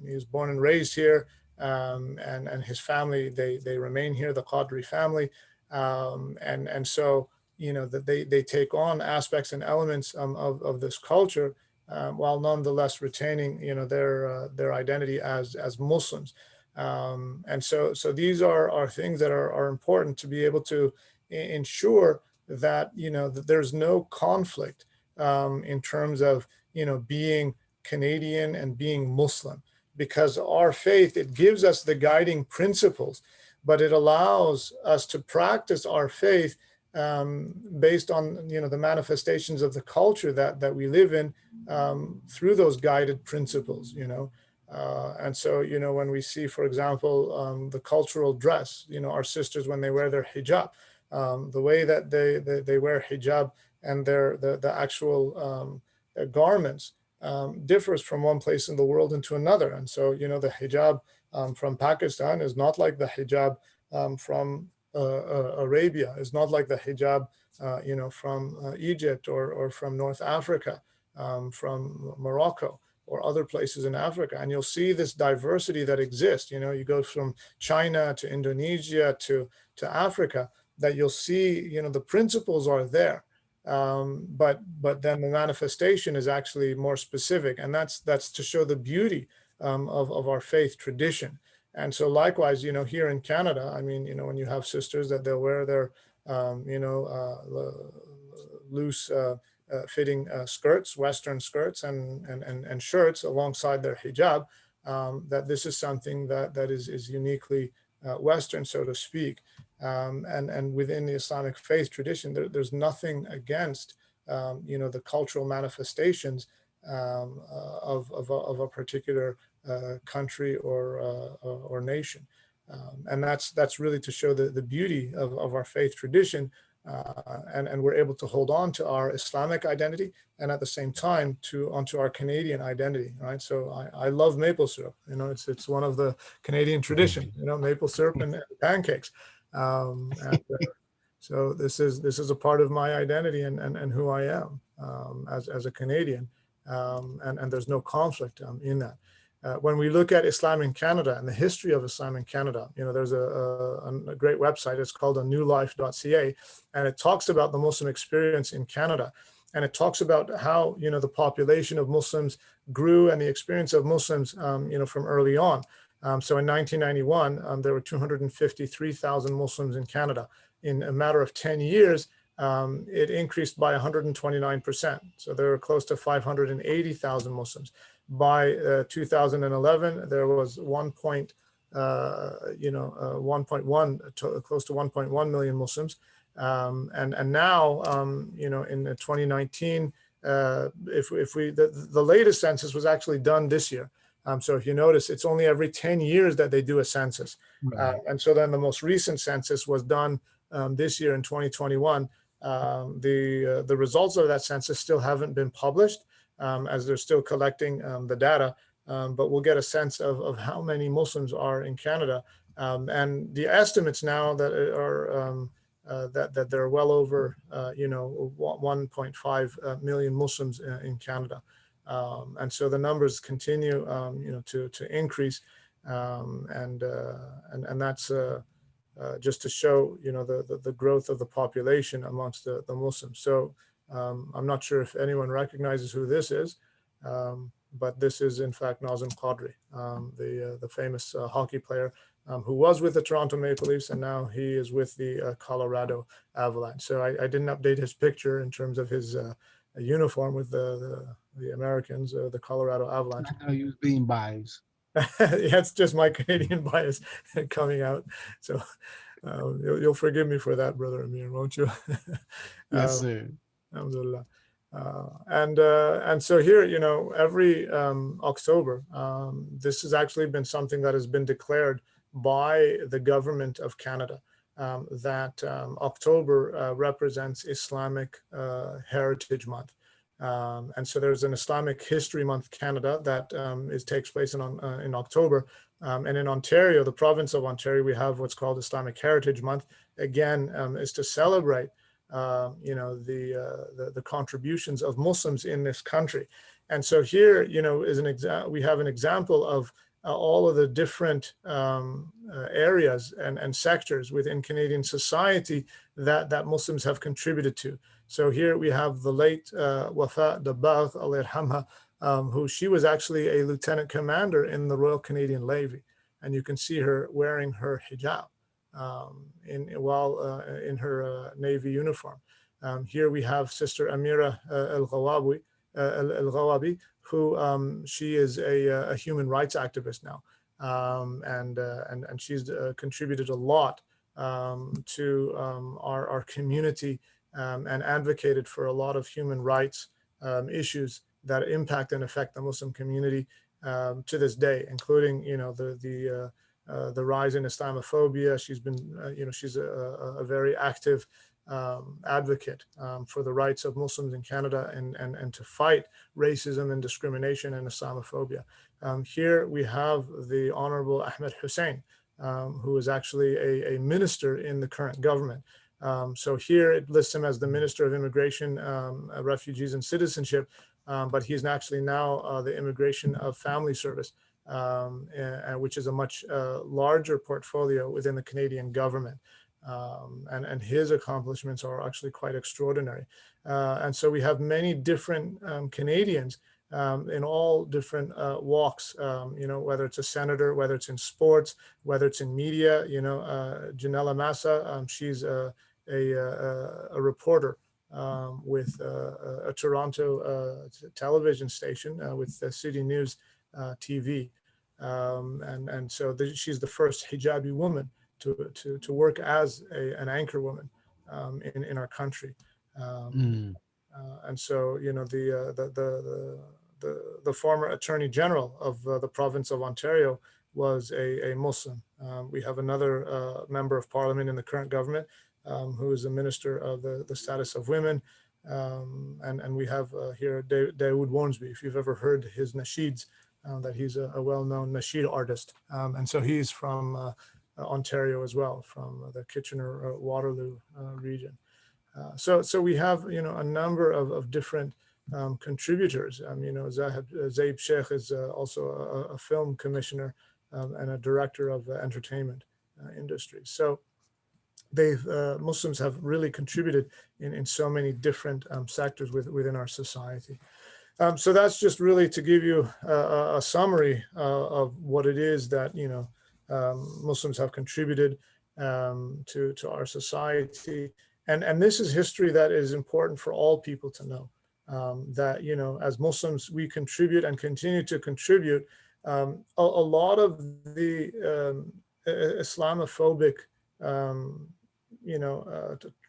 He was born and raised here, and his family, they remain here, the Kadri family. And so, that they take on aspects and elements of this culture, while nonetheless retaining, their identity as Muslims. And so these are things that are important to be able to ensure that, that there's no conflict in terms of, being Canadian and being Muslim, because our faith, it gives us the guiding principles, but it allows us to practice our faith based on, the manifestations of the culture that we live in through those guided principles, and so, when we see, for example, the cultural dress, our sisters, when they wear their hijab, the way that they wear hijab and the actual garments differs from one place in the world into another. And so, the hijab from Pakistan is not like the hijab from Arabia, is not like the hijab, from Egypt or from North Africa, from Morocco, or other places in Africa. And you'll see this diversity that exists. You go from China to Indonesia to Africa, that you'll see, the principles are there. But then the manifestation is actually more specific. And that's to show the beauty of our faith tradition. And so likewise, here in Canada, I mean, when you have sisters that they'll wear their, loose, fitting skirts, Western skirts and shirts alongside their hijab, that this is something that is uniquely Western, so to speak. And within the Islamic faith tradition, there's nothing against, the cultural manifestations of a particular country or nation. And that's really to show the beauty of our faith tradition. And we're able to hold on to our Islamic identity and at the same time onto our Canadian identity, right? So I love maple syrup. It's one of the Canadian tradition. Maple syrup and pancakes. So this is a part of my identity and who I am as a Canadian, and there's no conflict in that. When we look at Islam in Canada and the history of Islam in Canada, there's a great website. It's called anewlife.ca, and it talks about the Muslim experience in Canada. And it talks about how, the population of Muslims grew and the experience of Muslims, from early on. So in 1991, there were 253,000 Muslims in Canada. In a matter of 10 years, it increased by 129%. So there were close to 580,000 Muslims. By 2011, there was 1.1 close to 1.1 million Muslims, and now, in 2019, if we the latest census was actually done this year, So if you notice, it's only every 10 years that they do a census. Right. And so then the most recent census was done this year in 2021. The results of that census still haven't been published, as they're still collecting the data, but we'll get a sense of how many Muslims are in Canada. And the estimates now that are that there are well over 1.5 million Muslims in Canada. And so the numbers continue, to increase, and that's just to show, the growth of the population amongst the Muslims. So I'm not sure if anyone recognizes who this is, but this is in fact Nazem Qadri, the famous hockey player who was with the Toronto Maple Leafs, and now he is with the Colorado Avalanche. So I didn't update his picture in terms of his uniform with the Americans, the Colorado Avalanche. I know you was being biased. Yeah, it's just my Canadian bias coming out. So you'll forgive me for that, Brother Amir, won't you? Yes, sir. Alhamdulillah. And so here, every October, this has actually been something that has been declared by the government of Canada, that October represents Islamic Heritage Month. And so there's an Islamic History Month Canada that takes place in October. And in Ontario, the province of Ontario, we have what's called Islamic Heritage Month. Again, is to celebrate the contributions of Muslims in this country. And so here, is we have an example of all of the different areas and sectors within Canadian society that Muslims have contributed to. So here we have the late Wafa Dabagh, Allah yarhamha, who she was actually a lieutenant commander in the Royal Canadian Navy. And you can see her wearing her hijab while in her Navy uniform. Here we have Sister Amira Al-Ghawabi, who she is a human rights activist now. And she's contributed a lot to our community, and advocated for a lot of human rights issues that impact and affect the Muslim community to this day, including the rise in Islamophobia. She's been she's a very active advocate for the rights of Muslims in Canada and to fight racism and discrimination and Islamophobia. Here we have the Honorable Ahmed Hussein, who is actually a minister in the current government. So here it lists him as the Minister of Immigration, Refugees and Citizenship, but he's actually now the Immigration of Family Service, which is a much larger portfolio within the Canadian government. And his accomplishments are actually quite extraordinary. And so we have many different Canadians in all different walks, whether it's a senator, whether it's in sports, whether it's in media. Janella Massa, she's a reporter with a Toronto television station with the City News TV. And so she's the first hijabi woman to work as an anchor woman in our country. And so, the former Attorney General of the province of Ontario was a Muslim. We have another member of Parliament in the current government who is a Minister of the Status of Women. And we have here Dawood Wormsby, if you've ever heard his nasheeds, that he's a well-known nasheed artist. And so he's from Ontario as well, from the Kitchener-Waterloo region. So we have, a number of different contributors. Zaib Sheikh is also a film commissioner and a director of the entertainment industry. So Muslims have really contributed in so many different sectors within our society. So that's just really to give you a summary of what it is that, Muslims have contributed to our society. And this is history that is important for all people to know, that, as Muslims, we contribute and continue to contribute. A lot of the Islamophobic,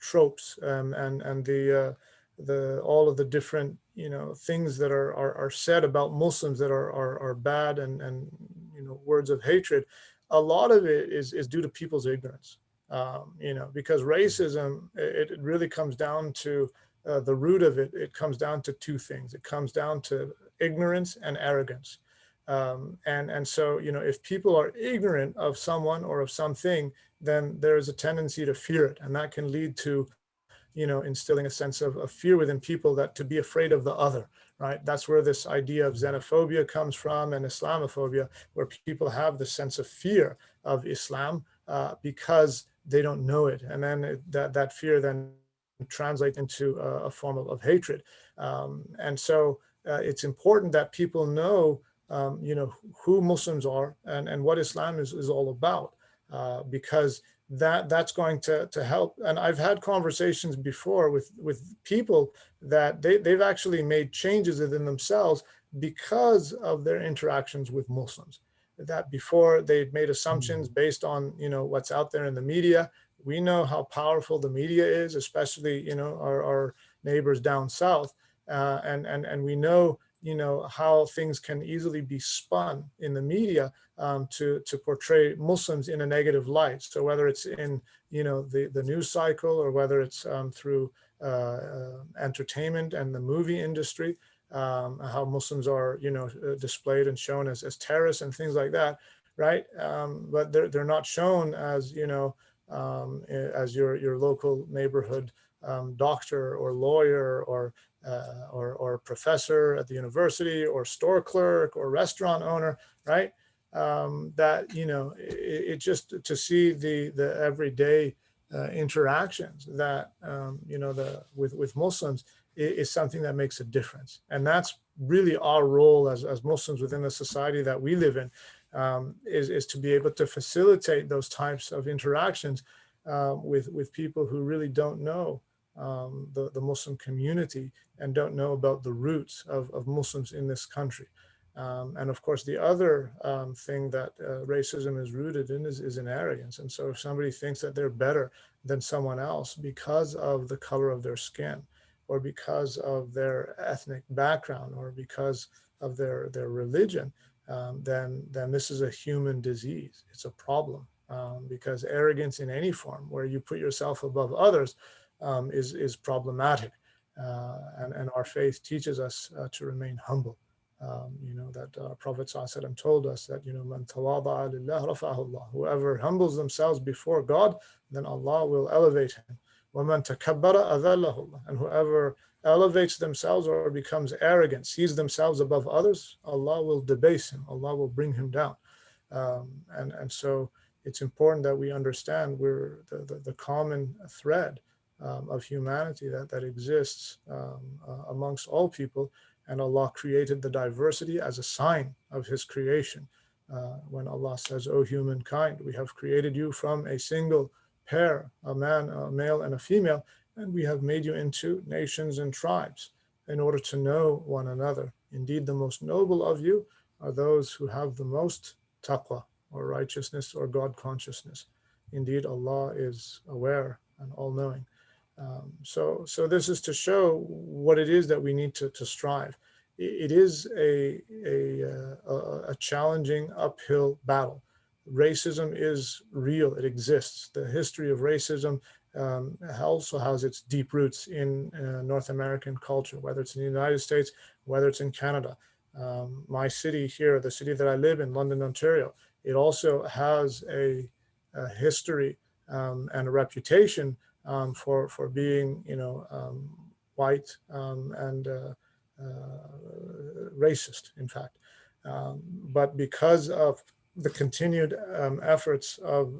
tropes and all of the different, things that are said about Muslims that are bad and words of hatred, a lot of it is due to people's ignorance. Because racism, it really comes down to the root of it. It comes down to two things. It comes down to ignorance and arrogance. And so, if people are ignorant of someone or of something, then there is a tendency to fear it. And that can lead to, instilling a sense of fear within people, that to be afraid of the other, right? That's where this idea of xenophobia comes from, and Islamophobia, where people have the sense of fear of Islam because they don't know it. And then that fear then translates into a form of hatred. And so it's important that people know, who Muslims are and what Islam is all about, because that's going to help. And I've had conversations before with people that they've actually made changes within themselves because of their interactions with Muslims. That before they'd made assumptions based on, what's out there in the media. We know how powerful the media is, especially, our neighbors down south. And we know, how things can easily be spun in the media to portray Muslims in a negative light. So whether it's in, the news cycle, or whether it's through entertainment and the movie industry, how Muslims are, displayed and shown as terrorists and things like that, right? But they're not shown as, as your local neighborhood doctor or lawyer or professor at the university, or store clerk or restaurant owner, right? That, it just to see the everyday interactions that, with Muslims is something that makes a difference. And that's really our role as Muslims within the society that we live in, is to be able to facilitate those types of interactions with people who really don't know the Muslim community and don't know about the roots of Muslims in this country. And of course, the other thing that racism is rooted in is in arrogance. And so if somebody thinks that they're better than someone else because of the color of their skin, or because of their ethnic background, or because of their religion, then this is a human disease. It's a problem, because arrogance in any form, where you put yourself above others, is problematic. And our faith teaches us to remain humble. That Prophet ﷺ told us that, Man tawada'a lillah rafa'ahu Allah. Whoever humbles themselves before God, then Allah will elevate him. وَمَنْ تَكَبَّرَ أَذَلَّهُ اللَّهُ. And whoever elevates themselves or becomes arrogant, sees themselves above others, Allah will debase him. Allah will bring him down. And so it's important that we understand we're the common thread of humanity that exists amongst all people. And Allah created the diversity as a sign of His creation. When Allah says, "O humankind, we have created you from a single pair, a man, a male, and a female, and we have made you into nations and tribes in order to know one another. Indeed, the most noble of you are those who have the most taqwa, or righteousness, or God consciousness. Indeed, Allah is aware and all-knowing." So this is to show what it is that we need to strive. It is a challenging uphill battle. Racism is real. It exists. The history of racism also has its deep roots in North American culture, whether it's in the United States, whether it's in Canada. My city here, the city that I live in, London, Ontario, it also has a history and a reputation for being, white and racist, in fact. But because of the continued efforts of,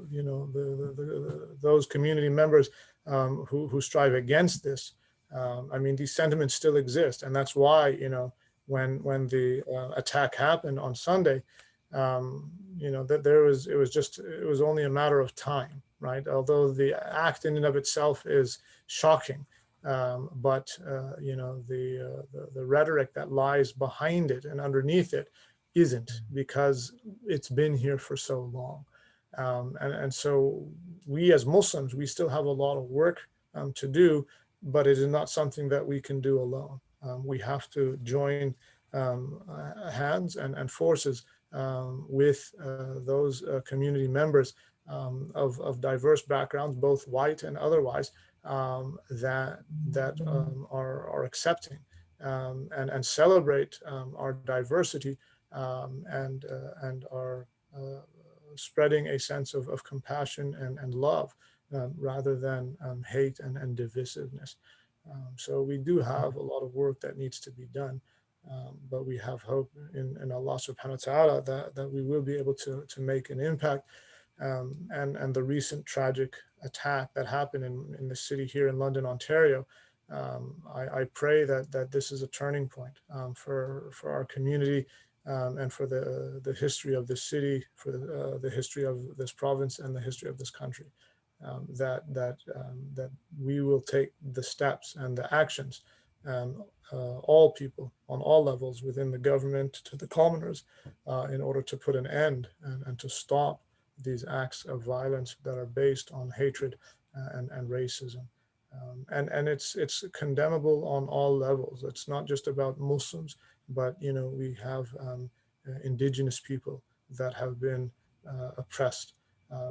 those community members who strive against this, these sentiments still exist, and that's why, when the attack happened on Sunday, that it was only a matter of time. Right. Although the act in and of itself is shocking, but the rhetoric that lies behind it and underneath it isn't, because it's been here for so long. And so we as Muslims, we still have a lot of work to do but it is not something that we can do alone. We have to join hands and forces with those community members of diverse backgrounds, both white and otherwise, that are accepting and celebrate our diversity and are spreading a sense of compassion and love rather than hate and divisiveness. So we do have a lot of work that needs to be done, but we have hope in Allah subhanahu wa ta'ala that we will be able to make an impact. And the recent tragic attack that happened in the city here in London, Ontario, I pray that this is a turning point for our community and for the history of this city, for the history of this province and the history of this country. That we will take the steps and the actions, all people on all levels within the government to the commoners, in order to put an end and to stop these acts of violence that are based on hatred and racism. And it's condemnable on all levels. It's not just about Muslims, but we have indigenous people that have been oppressed.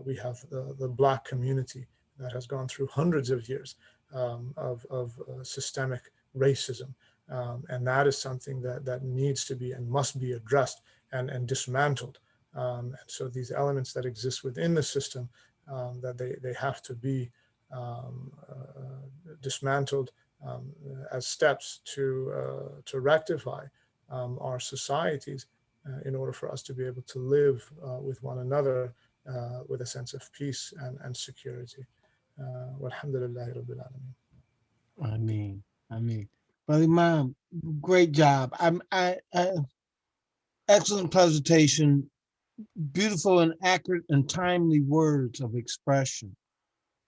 We have the Black community that has gone through hundreds of years of systemic racism. And that is something that needs to be and must be addressed and dismantled. And so these elements that exist within the system, that they have to be dismantled as steps to rectify our societies in order for us to be able to live with one another with a sense of peace and security. Walhamdulillahi Rabbil Alameen. I mean, Brother Imam, great job. Excellent presentation, beautiful and accurate and timely words of expression.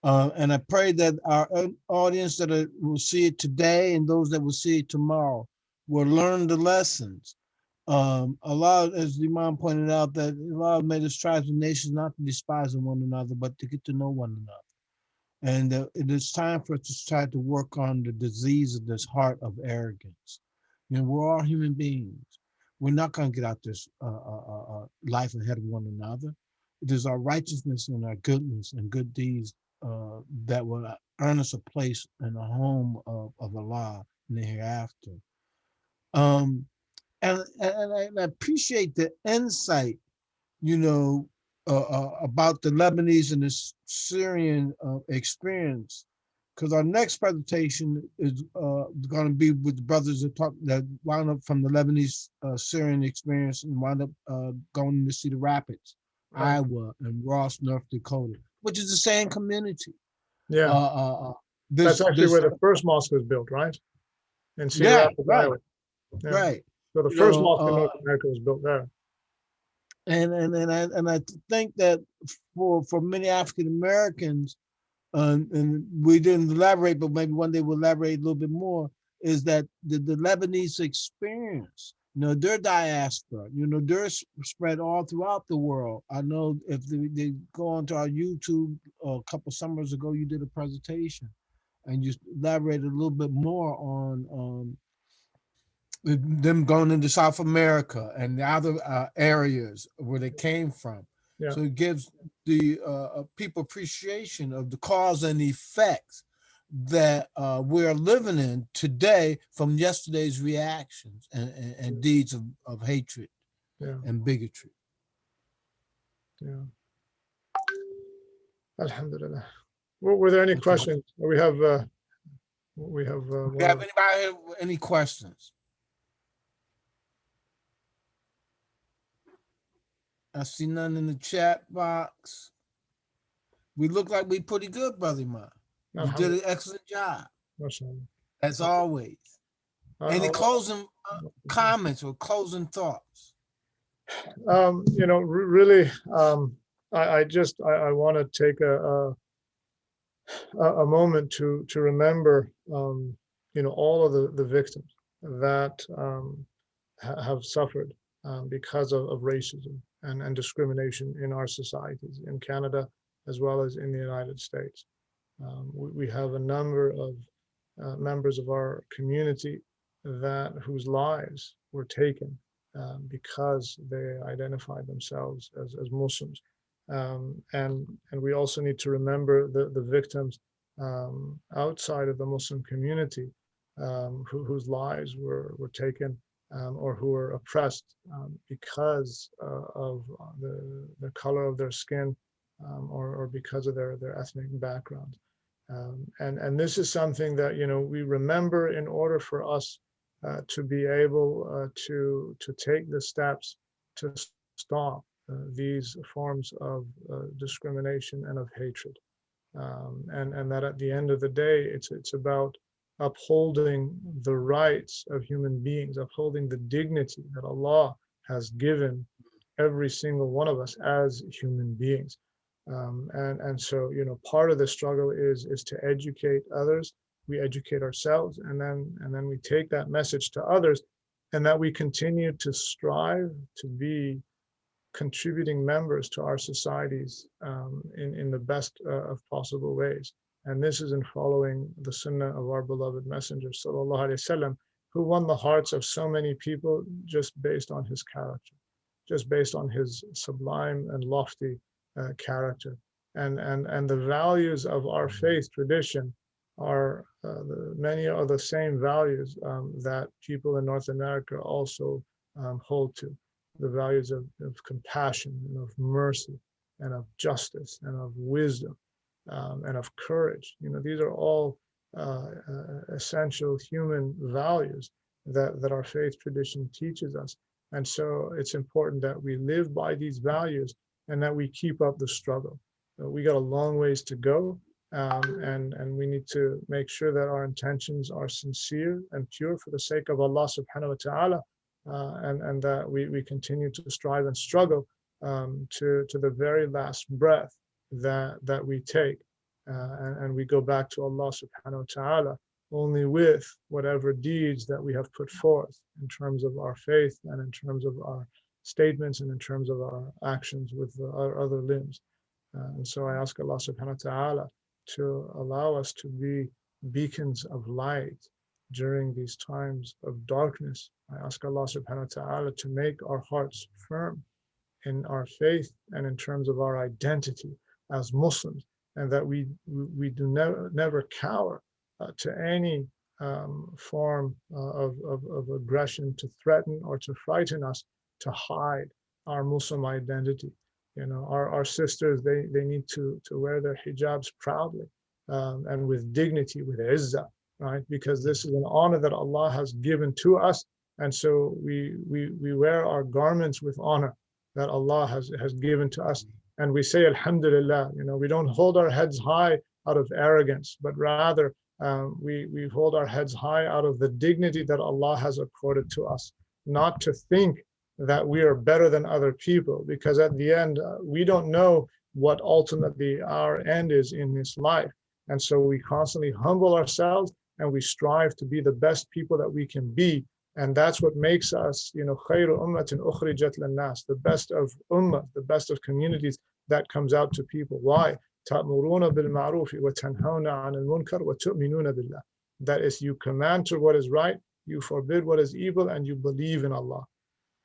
And I pray that our audience that will see it today and those that will see it tomorrow will learn the lessons. Allah, as the Imam pointed out, that Allah made us tribes and nations not to despise one another, but to get to know one another. And it is time for us to try to work on the disease of this heart of arrogance. We're all human beings. We're not going to get out this life ahead of one another. It is our righteousness and our goodness and good deeds that will earn us a place in the home of Allah in the hereafter. And I appreciate the insight, about the Lebanese and the Syrian experience, because our next presentation is going to be with the brothers that wound up from the Lebanese Syrian experience and wound up going to Cedar Rapids, right. Iowa, and Ross, North Dakota, which is the same community. Yeah. That's actually where the first mosque was built, right? In Cedar Rapids, Iowa. Yeah. Right. So the first mosque in North America was built there. And I think that for many African Americans, and we didn't elaborate, but maybe one day we'll elaborate a little bit more, is that the Lebanese experience, their diaspora, they're spread all throughout the world. I know if they go onto our YouTube, a couple summers ago, you did a presentation and you elaborated a little bit more on them going into South America and the other areas where they came from. Yeah. So it gives the people appreciation of the cause and effects that we're living in today from yesterday's reactions and deeds of hatred and bigotry. Yeah. Alhamdulillah. Were there any questions? We have anybody have any questions? I see none in the chat box. We look like we pretty good, Brother Imam. You did an excellent job, as always. Any closing comments or closing thoughts? Really, I want to take a moment to remember, all of the victims that have suffered because of racism and discrimination in our societies, in Canada, as well as in the United States. We have a number members of our community whose lives were taken because they identified themselves as Muslims. And we also need to remember the victims outside of the Muslim community whose lives were taken or who were oppressed because of the color of their skin or because of their ethnic background. And this is something that, you know, we remember in order for us to be able to take the steps to stop these forms of discrimination and of hatred. And that at the end of the day, it's about upholding the rights of human beings, upholding the dignity that Allah has given every single one of us as human beings. And so, you know, part of the struggle is to educate others. We educate ourselves, and then we take that message to others, and that we continue to strive to be contributing members to our societies in the best of possible ways. And this is in following the sunnah of our beloved Messenger, sallallahu alaihi wasallam, who won the hearts of so many people just based on his character, just based on his sublime and lofty character. And the values of our faith tradition are many are the same values that people in North America also hold to. The values of compassion and of mercy and of justice and of wisdom and of courage. You know, these are all essential human values that our faith tradition teaches us. And so it's important that we live by these values and that we keep up the struggle. We got a long ways to go, and we need to make sure that our intentions are sincere and pure for the sake of Allah subhanahu wa ta'ala, and that we continue to strive and struggle to the very last breath that we take, and we go back to Allah subhanahu wa ta'ala only with whatever deeds that we have put forth in terms of our faith and in terms of our statements and in terms of our actions with our other limbs. And so I ask Allah subhanahu wa ta'ala to allow us to be beacons of light during these times of darkness. I ask Allah subhanahu wa ta'ala to make our hearts firm in our faith and in terms of our identity as Muslims, and that we do never cower to any form of aggression to threaten or to frighten us to hide our Muslim identity. You know, our sisters, they need to wear their hijabs proudly and with dignity, with izzah, right? Because this is an honor that Allah has given to us. And so we wear our garments with honor that Allah has given to us. And we say, Alhamdulillah, you know, we don't hold our heads high out of arrogance, but rather we hold our heads high out of the dignity that Allah has accorded to us, not to think that we are better than other people, because at the end, we don't know what ultimately our end is in this life. And so we constantly humble ourselves and we strive to be the best people that we can be. And that's what makes us, you know, khayru ummatin ukhrijat linnas, the best of ummah, the best of communities that comes out to people. Why? Ta'muruna bil ma'rufi wa tanhawna 'anil munkar wa tu'minuna billah. That is, you command to what is right, you forbid what is evil, and you believe in Allah.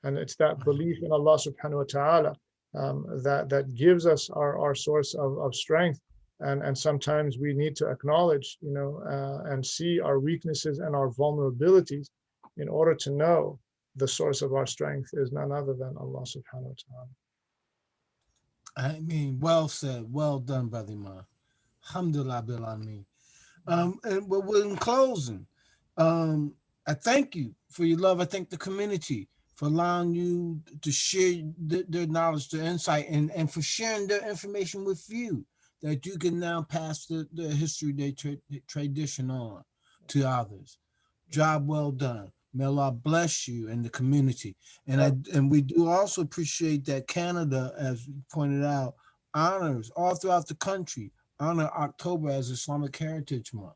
And it's that belief in Allah subhanahu wa ta'ala that gives us our source of strength. And sometimes we need to acknowledge, you know, and see our weaknesses and our vulnerabilities in order to know the source of our strength is none other than Allah subhanahu wa ta'ala. I mean, well said, well done, Brother Iman. Alhamdulillah bil alameen. And we're in closing. I thank you for your love. I thank the community for allowing you to share their knowledge, their insight, and for sharing their information with you, that you can now pass the history, their tradition on to others. Job well done. May Allah bless you and the community. And we do also appreciate that Canada, as you pointed out, honors all throughout the country, honor October as Islamic Heritage Month.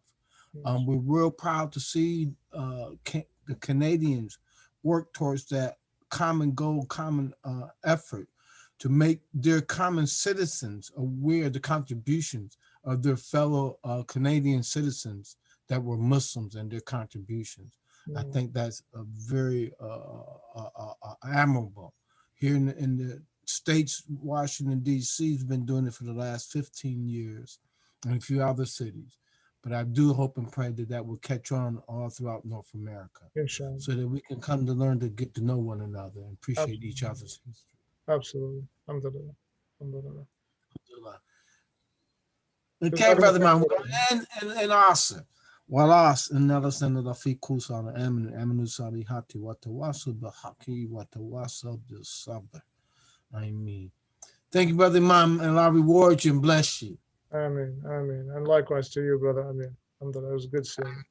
We're real proud to see the Canadians work towards that common goal, common effort to make their common citizens aware of the contributions of their fellow Canadian citizens that were Muslims and their contributions. I think that's a very admirable. Here in the states, Washington, D.C. has been doing it for the last 15 years and a few other cities. But I do hope and pray that that will catch on all throughout North America Inshallah. so that we can come to learn to get to know one another and appreciate each other's history. Absolutely. Alhamdulillah. Alhamdulillah. Okay, brother man, we're going to end in Asa. Walas and Nelson of the Fikus on the Aminu Salihati, Watawasa, Bahaki, Watawasa, the Sabah. I mean, thank you, brother Imam, and Allah reward you and bless you. Ameen. Ameen. And likewise to you, brother Ameen. Alhamdulillah. It was good seeing you.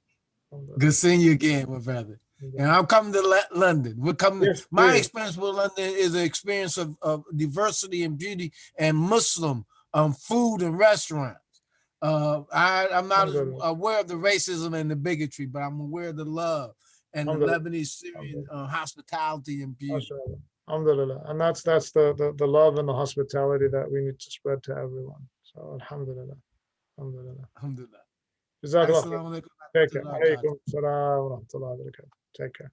Alhamdulillah. Good seeing you again, my brother. And I'm coming to London. We're coming. Yes, My please. experience with London is an experience of diversity and beauty and Muslim food and restaurants. I'm not aware of the racism and the bigotry, but I'm aware of the love and the Lebanese Syrian hospitality and beauty. MashaAllah. Alhamdulillah. And that's the love and the hospitality that we need to spread to everyone. So alhamdulillah. Alhamdulillah. Alhamdulillah. Jazakallah. Assalamu alaikum. Take care. Alaykum salam wa rahmatullahi wa barakatuh. Take care.